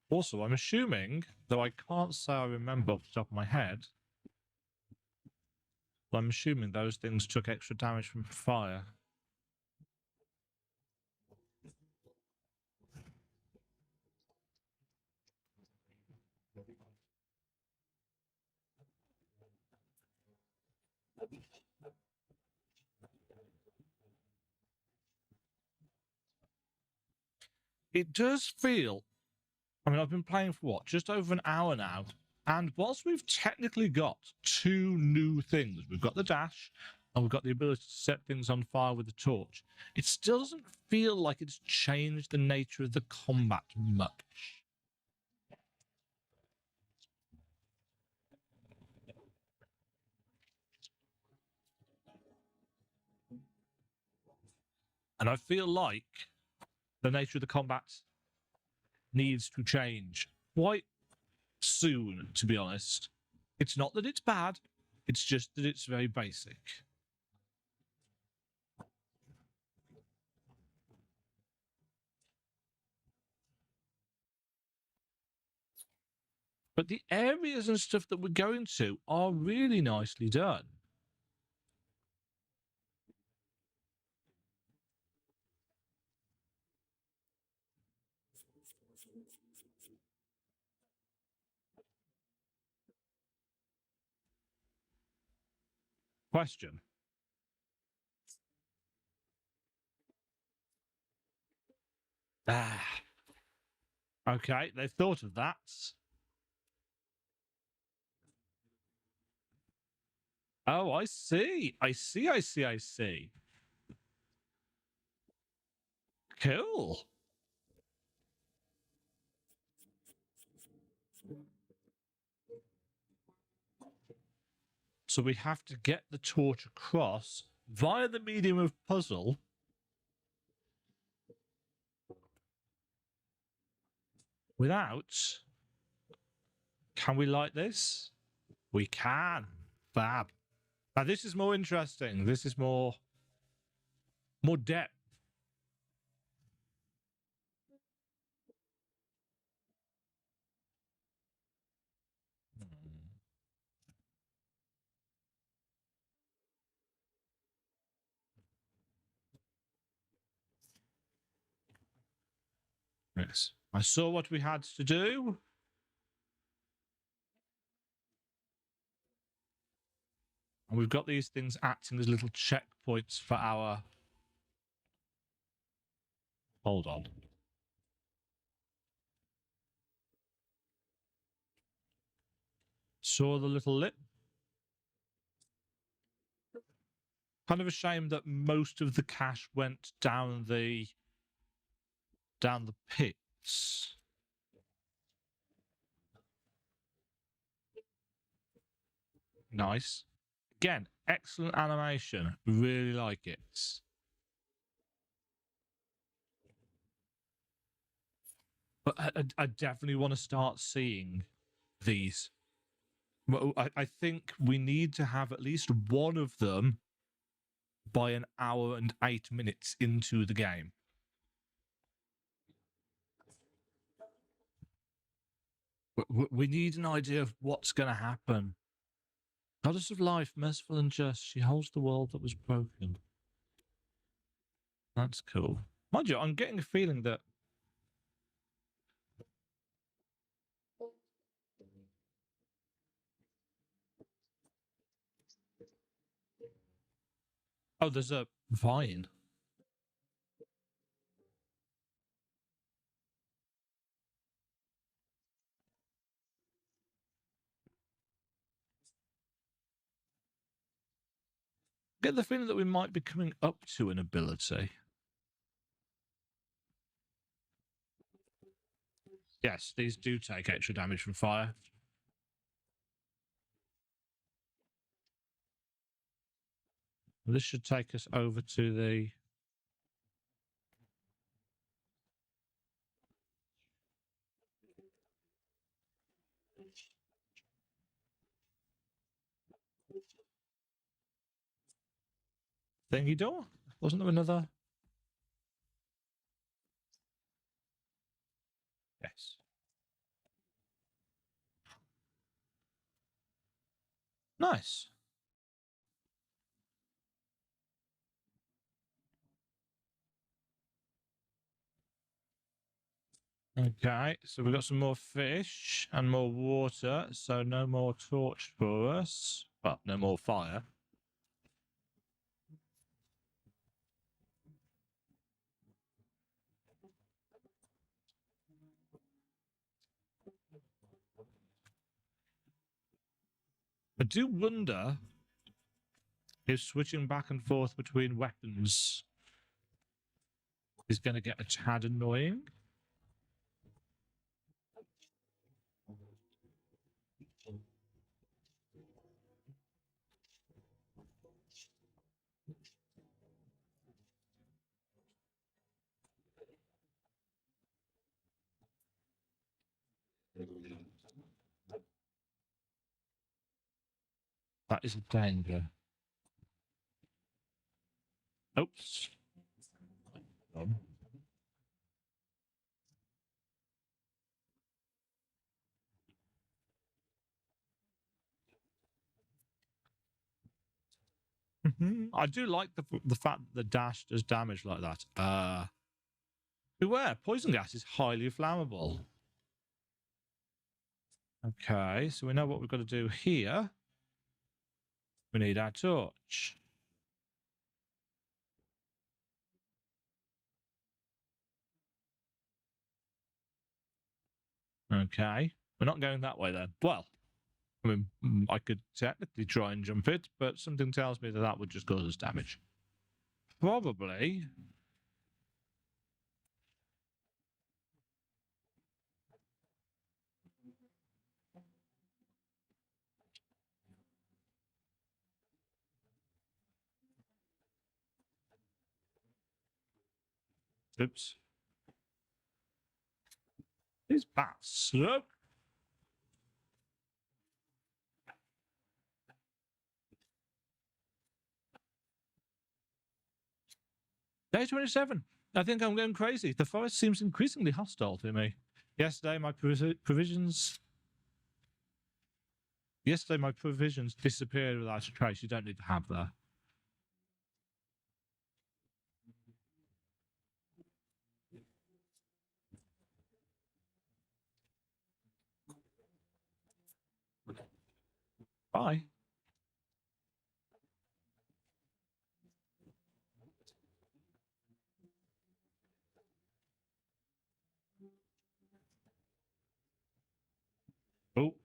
Also, I'm assuming, though I can't say I remember off the top of my head, but I'm assuming those things took extra damage from fire. It does feel, I mean, I've been playing for what, just over an hour now, and whilst we've technically got two new things, we've got the dash and we've got the ability to set things on fire with the torch, it still doesn't feel like it's changed the nature of the combat much. And I feel like the nature of the combat needs to change quite soon, to be honest. It's not that it's bad, it's just that it's very basic. But the areas and stuff that we're going to are really nicely done. Question. Ah. Okay, they've thought of that. Oh, I see. I see. Cool. So we have to get the torch across via the medium of puzzle. Without... Can we light this? We can. Fab. Now this is more interesting. This is more depth. Yes. I saw what we had to do. And we've got these things acting as little checkpoints for our... Hold on. Saw the little lip. Kind of a shame that most of the cash went down the pits. Nice. Again, excellent animation. Really like it. But I definitely want to start seeing these. Well, I think we need to have at least one of them by an hour and 8 minutes into the game. We need an idea of what's going to happen. Goddess of life, merciful and just, she holds the world that was broken. That's cool. Mind you, I'm getting a feeling that... Oh, there's a vine. Get the feeling that we might be coming up to an ability. Yes, these do take extra damage from fire. This should take us over to the... thingy door? Wasn't there another? Yes. Nice. Okay, so we've got some more fish and more water, so no more torch for us. Well, no more fire. I do wonder if switching back and forth between weapons is going to get a tad annoying. That is a danger. Oops. I do like the fact that the dash does damage like that. Beware, poison gas is highly flammable. Okay, so we know what we've got to do here. We need our torch. Okay. We're not going that way then. Well, I mean, I could technically try and jump it, but something tells me that that would just cause us damage. Probably. Oops. These bats. Look. Day 27. I think I'm going crazy. The forest seems increasingly hostile to me. Yesterday, my provisions disappeared without a trace. You don't need to have that. Bye. Oh.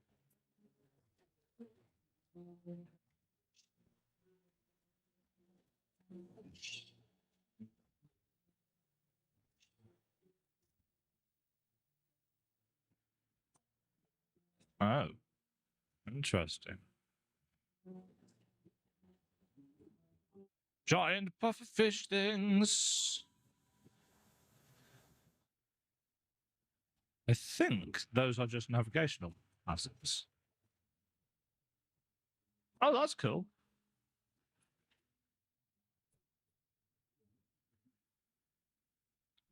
Oh. Interesting. Giant pufferfish things. I think those are just navigational assets. Oh, that's cool.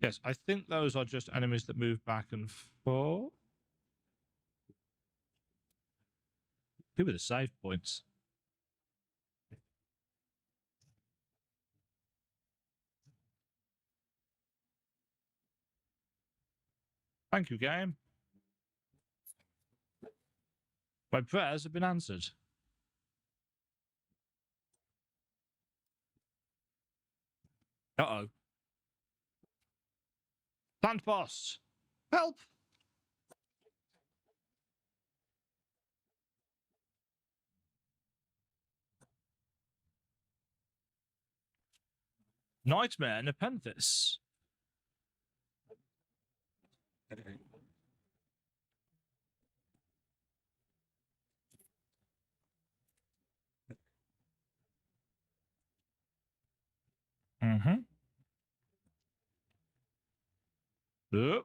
Yes, I think those are just enemies that move back and forth. Give me the save points. Thank you, game. My prayers have been answered. Uh-oh. Plant boss! Help! Nightmare Nepenthes. Mm-hmm. Yep.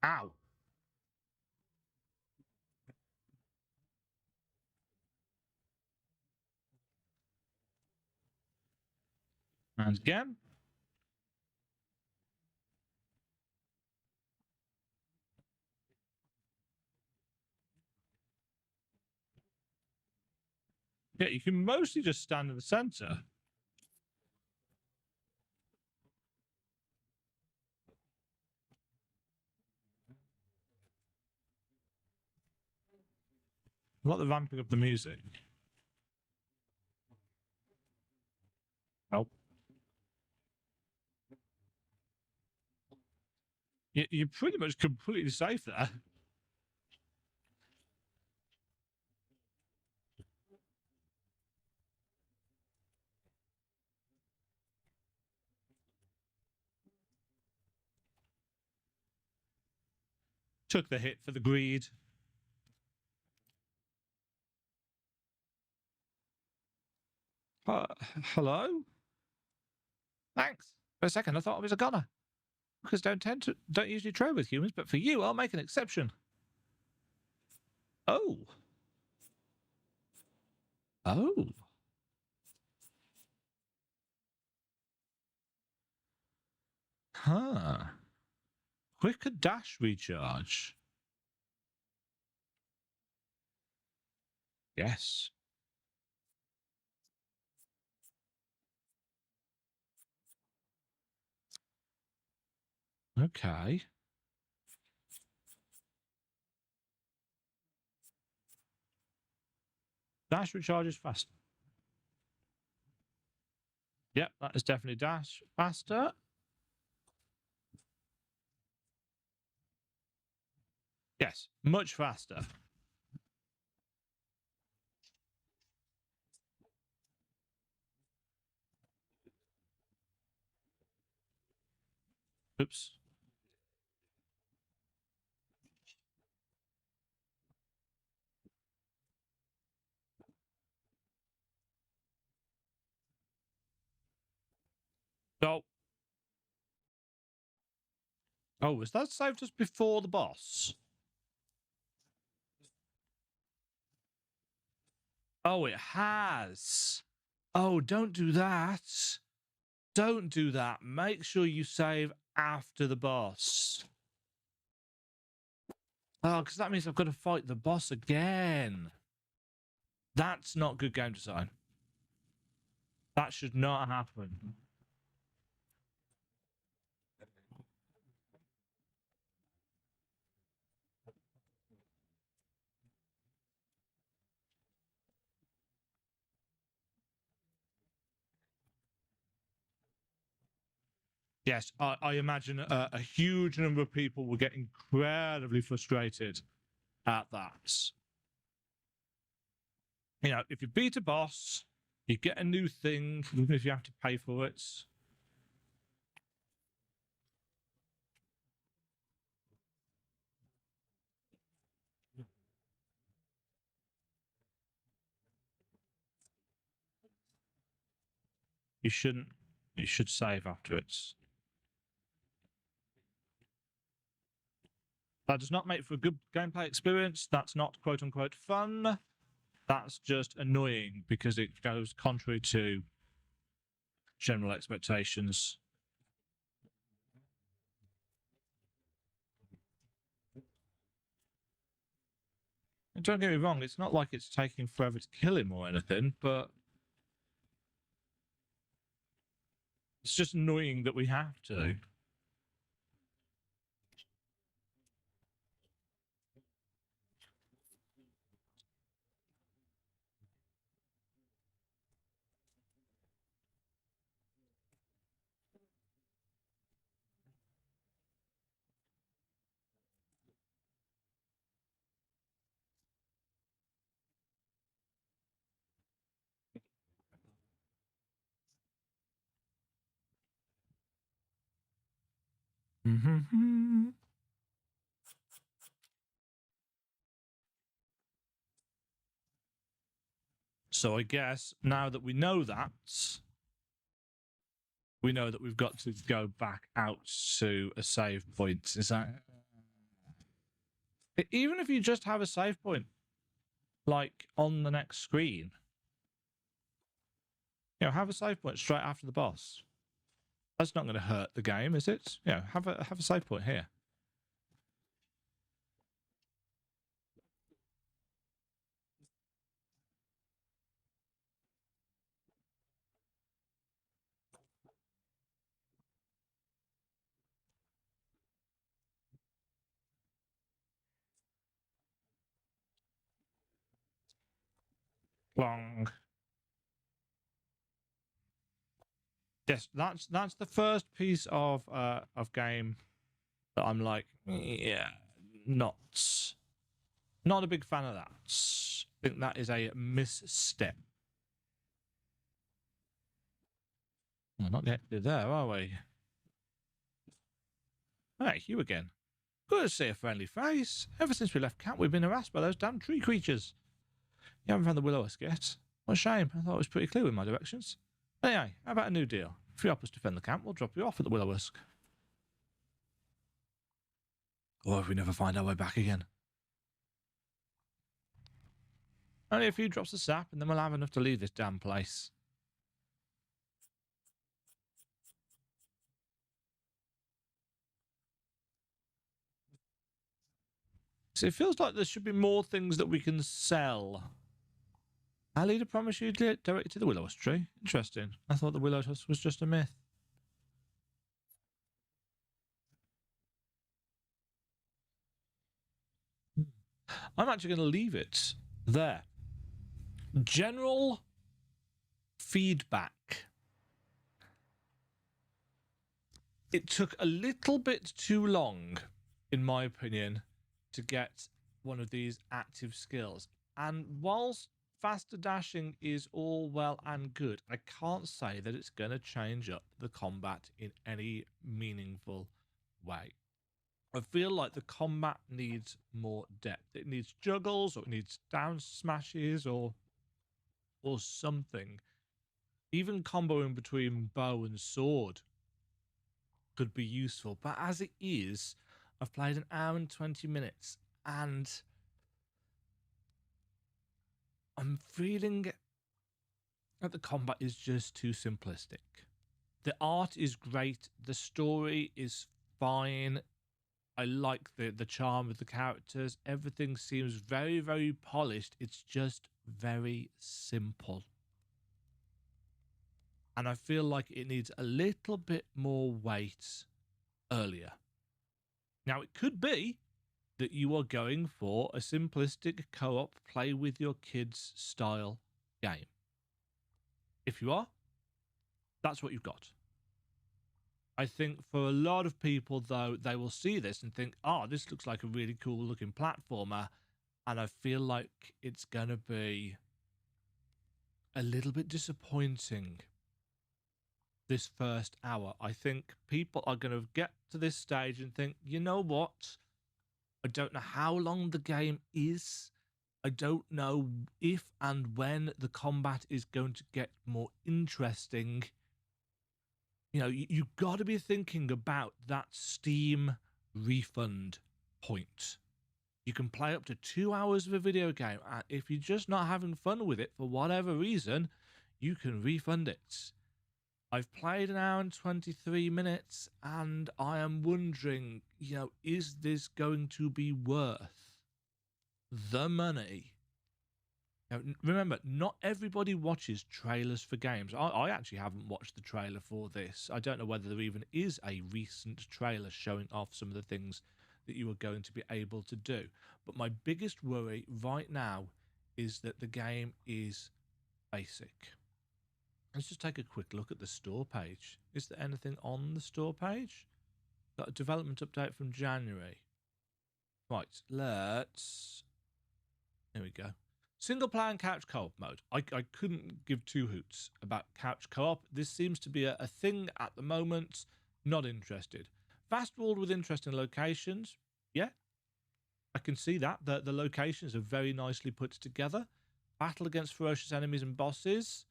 Ow. And again. Yeah, you can mostly just stand in the center. I like the ramping of the music. Help. You're pretty much completely safe there. Took the hit for the greed. Hello? Thanks. For a second, I thought I was a goner. Because don't usually trade with humans, but for you, I'll make an exception. Oh. Oh. Huh. Quicker dash recharge. Yes. Okay. Dash recharges faster. Yep, that is definitely dash faster. Yes, much faster. Oops. Oh. Oh, was that saved us before the boss? Oh, it has. Oh, don't do that. Don't do that. Make sure you save after the boss. Oh, because that means I've got to fight the boss again. That's not good game design. That should not happen. Yes, I imagine a huge number of people will get incredibly frustrated at that. You know, if you beat a boss, you get a new thing, even if you have to pay for it. You shouldn't. You should save afterwards. That does not make for a good gameplay experience. That's not quote unquote fun. That's just annoying because it goes contrary to general expectations. And don't get me wrong, it's not like it's taking forever to kill him or anything, but it's just annoying that we have to. Mm-hmm. So I guess now that we know that, we know that we've got to go back out to a save point. Is that even if you just have a save point, like on the next screen, you know, have a save point straight after the boss. That's not going to hurt the game, is it? Yeah, have a save point here. Long. Yes, that's the first piece of game that I'm like, yeah, not a big fan of that. I think that is a misstep. We're not yet there, are we? Hey, you again. Good to see a friendly face. Ever since we left camp, we've been harassed by those damn tree creatures. You haven't found the Will-O-Wisp yet? What a shame. I thought it was pretty clear with my directions. Anyway, how about a new deal? If you help us defend the camp, we'll drop you off at the Will-O-Wisp. Or if we never find our way back again. Only a few drops of sap, and then we'll have enough to leave this damn place. So it feels like there should be more things that we can sell. Our leader promised you directly to the Will-O-Wisp tree. Interesting. I thought the Will-O-Wisp was just a myth. I'm actually going to leave it there General feedback. It took a little bit too long, in my opinion, to get one of these active skills. And whilst faster dashing is all well and good, I can't say that it's going to change up the combat in any meaningful way. I feel like the combat needs more depth. It needs juggles, or it needs down smashes, or something. Even comboing between bow and sword could be useful. But as it is, I've played an hour and 20 minutes, and I'm feeling that the combat is just too simplistic. The art is great. The story is fine. I like the charm of the characters. Everything seems very, very polished. It's just very simple. And I feel like it needs a little bit more weight earlier. Now, it could be that you are going for a simplistic co-op play with your kids style game. If you are, that's what you've got. I think for a lot of people, though, they will see this and think, oh, this looks like a really cool looking platformer. And I feel like it's going to be a little bit disappointing this first hour. I think people are going to get to this stage and think, you know what? I don't know how long the game is. I don't know if and when the combat is going to get more interesting. You know, you've got to be thinking about that Steam refund point. You can play up to 2 hours of a video game, and if you're just not having fun with it for whatever reason, you can refund it. I've played an hour and 23 minutes, and I am wondering, you know, is this going to be worth the money? Now, remember, not everybody watches trailers for games. I actually haven't watched the trailer for this. I don't know whether there even is a recent trailer showing off some of the things that you are going to be able to do. But my biggest worry right now is that the game is basic. Let's just take a quick look at the store page. Is there anything on the store page? Got a development update from January. Right, let's... There we go. Single player and couch co-op mode. I couldn't give two hoots about couch co-op. This seems to be a thing at the moment. Not interested. Fast world with interesting locations. Yeah, I can see that. The locations are very nicely put together. Battle against ferocious enemies and bosses.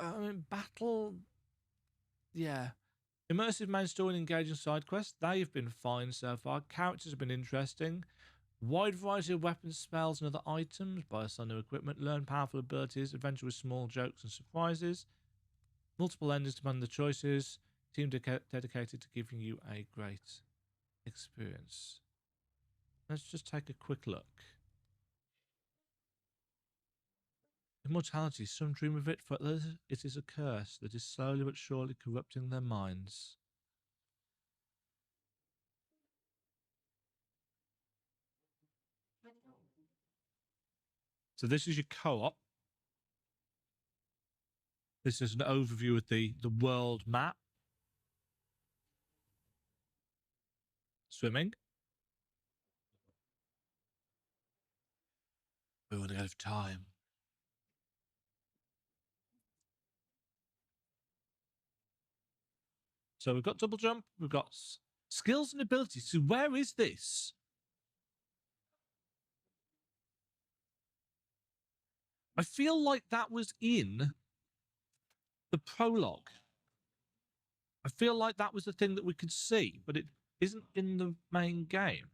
I mean, battle... Yeah. Immersive main story and engaging side quests. They've been fine so far. Characters have been interesting. Wide variety of weapons, spells, and other items. Buy some new equipment. Learn powerful abilities. Adventure with small jokes and surprises. Multiple endings depending on the choices. Team dedicated to giving you a great experience. Let's just take a quick look. Immortality. Some dream of it, for others it is a curse that is slowly but surely corrupting their minds. So this is your co-op. This is an overview of the world map. Swimming. We're running out of time. So we've got double jump. We've got skills and abilities. So where is this? I feel like that was in the prologue. I feel like that was the thing that we could see, but it isn't in the main game.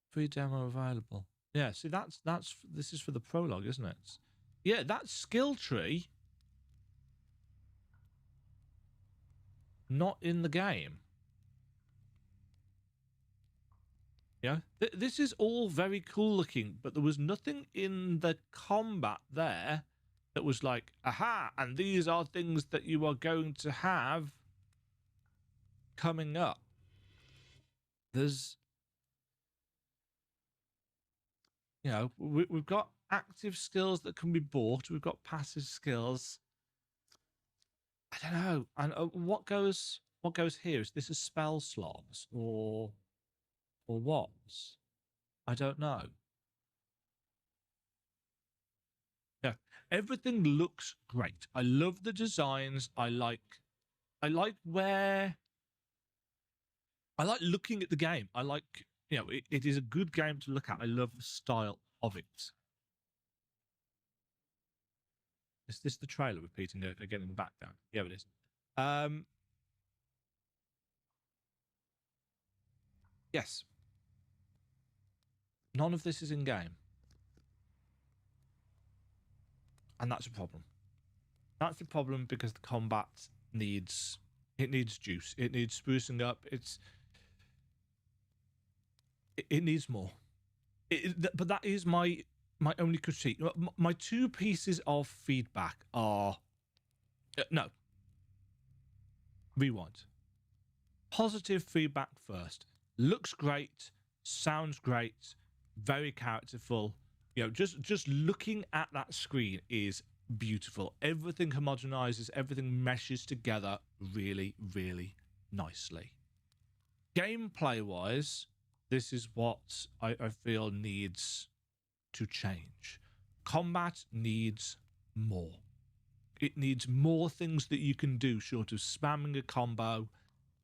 Free demo available. Yeah, see, this is for the prologue, isn't it? Yeah, that skill tree not in the game. Yeah, this is all very cool looking, but there was nothing in the combat there that was like, aha, and these are things that you are going to have coming up. There's You know, we've got active skills that can be bought. We've got passive skills. I don't know. And what goes here? Is this a spell slots or what? I don't know. Yeah, everything looks great. I love the designs. I like where I like looking at the game. I like, you know, it is a good game to look at. I love the style of it. Is this the trailer repeating again in the background? Yeah, it is. Yes. None of this is in game. And that's a problem. That's the problem because the combat needs juice. It needs sprucing up. It needs more. But that is my only critique. My two pieces of feedback are no. Rewind. Positive feedback first. Looks great, sounds great, very characterful. You know, just looking at that screen is beautiful. Everything homogenizes, everything meshes together really, really nicely. Gameplay wise, this is what I feel needs to change. Combat needs more. It needs more things that you can do short of spamming a combo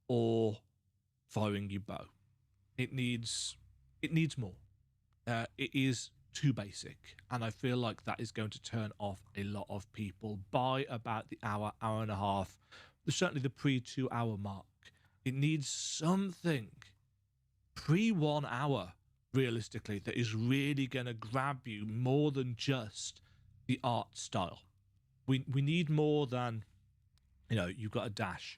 or firing your bow. It needs more. It is too basic, and I feel like that is going to turn off a lot of people by about the hour and a half, certainly the pre-2 hour mark. It needs something pre 1 hour, realistically, that is really going to grab you more than just the art style. We need more than, you know, you've got a dash.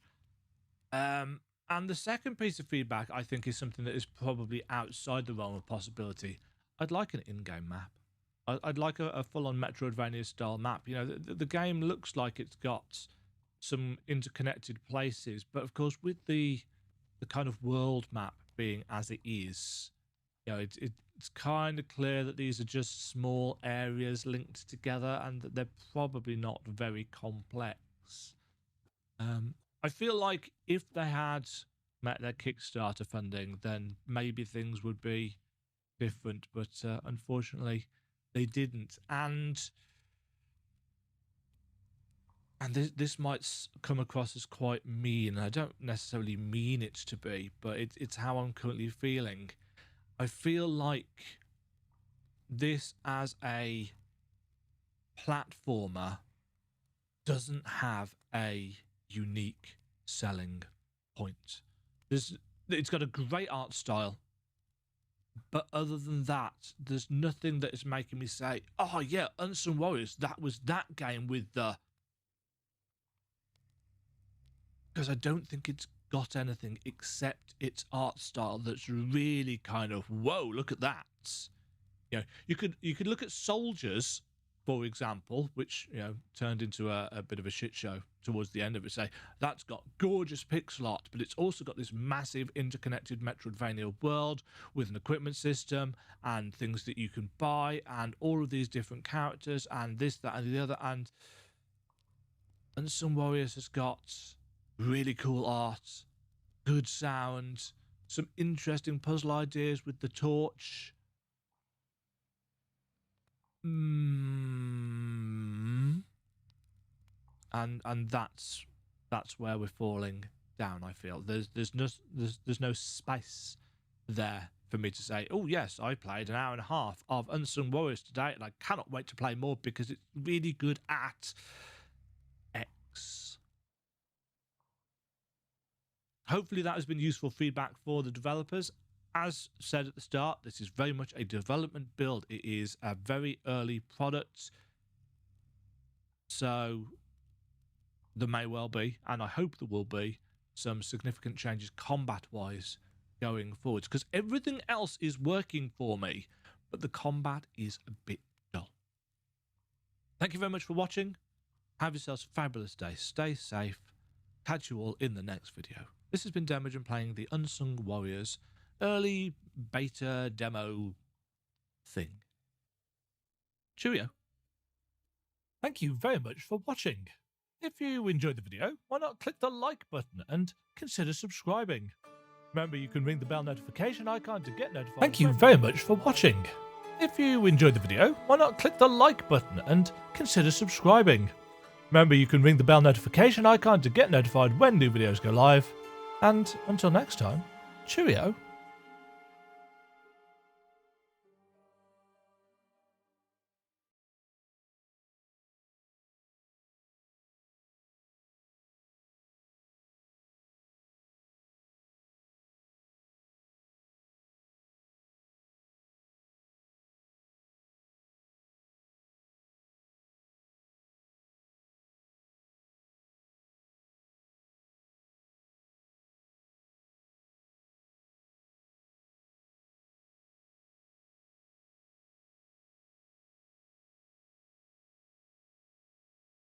And the second piece of feedback, I think, is something that is probably outside the realm of possibility. I'd like an in-game map. I'd like a full-on Metroidvania style map. You know, the game looks like it's got some interconnected places, but of course, with the kind of world map being as it is, you know, it's kind of clear that these are just small areas linked together, and that they're probably not very complex. I feel like if they had met their Kickstarter funding, then maybe things would be different. But unfortunately, they didn't. And this might come across as quite mean. I don't necessarily mean it to be, but it's how I'm currently feeling. I feel like this as a platformer doesn't have a unique selling point. It's got a great art style, but other than that, there's nothing that is making me say, oh yeah, Unsung Warriors, that was that game with the... Because I don't think it's got anything except its art style that's really kind of, whoa, look at that. You know, you could look at Soldiers, for example, which, you know, turned into a bit of a shit show towards the end of it. Say that's got gorgeous pixel art, but it's also got this massive interconnected Metroidvania world with an equipment system and things that you can buy and all of these different characters and this, that, and the other. And Unsung Warriors has got really cool art, good sound, some interesting puzzle ideas with the torch. And that's where we're falling down. I feel there's no space there for me to say, oh yes, I played an hour and a half of Unsung Warriors today, and I cannot wait to play more because it's really good at X. Hopefully that has been useful feedback for the developers. As said at the start, this is very much a development build. It is a very early product. So there may well be, and I hope there will be, some significant changes combat-wise going forwards, because everything else is working for me, but the combat is a bit dull. Thank you very much for watching. Have yourselves a fabulous day. Stay safe. Catch you all in the next video. This has been Demajen playing the Unsung Warriors early beta demo thing. Cheerio. Thank you very much for watching. If you enjoyed the video, why not click the like button and consider subscribing. Remember, you can ring the bell notification icon to get notified. Thank you very much for watching. If you enjoyed the video, why not click the like button and consider subscribing. Remember, you can ring the bell notification icon to get notified when new videos go live. And until next time, cheerio.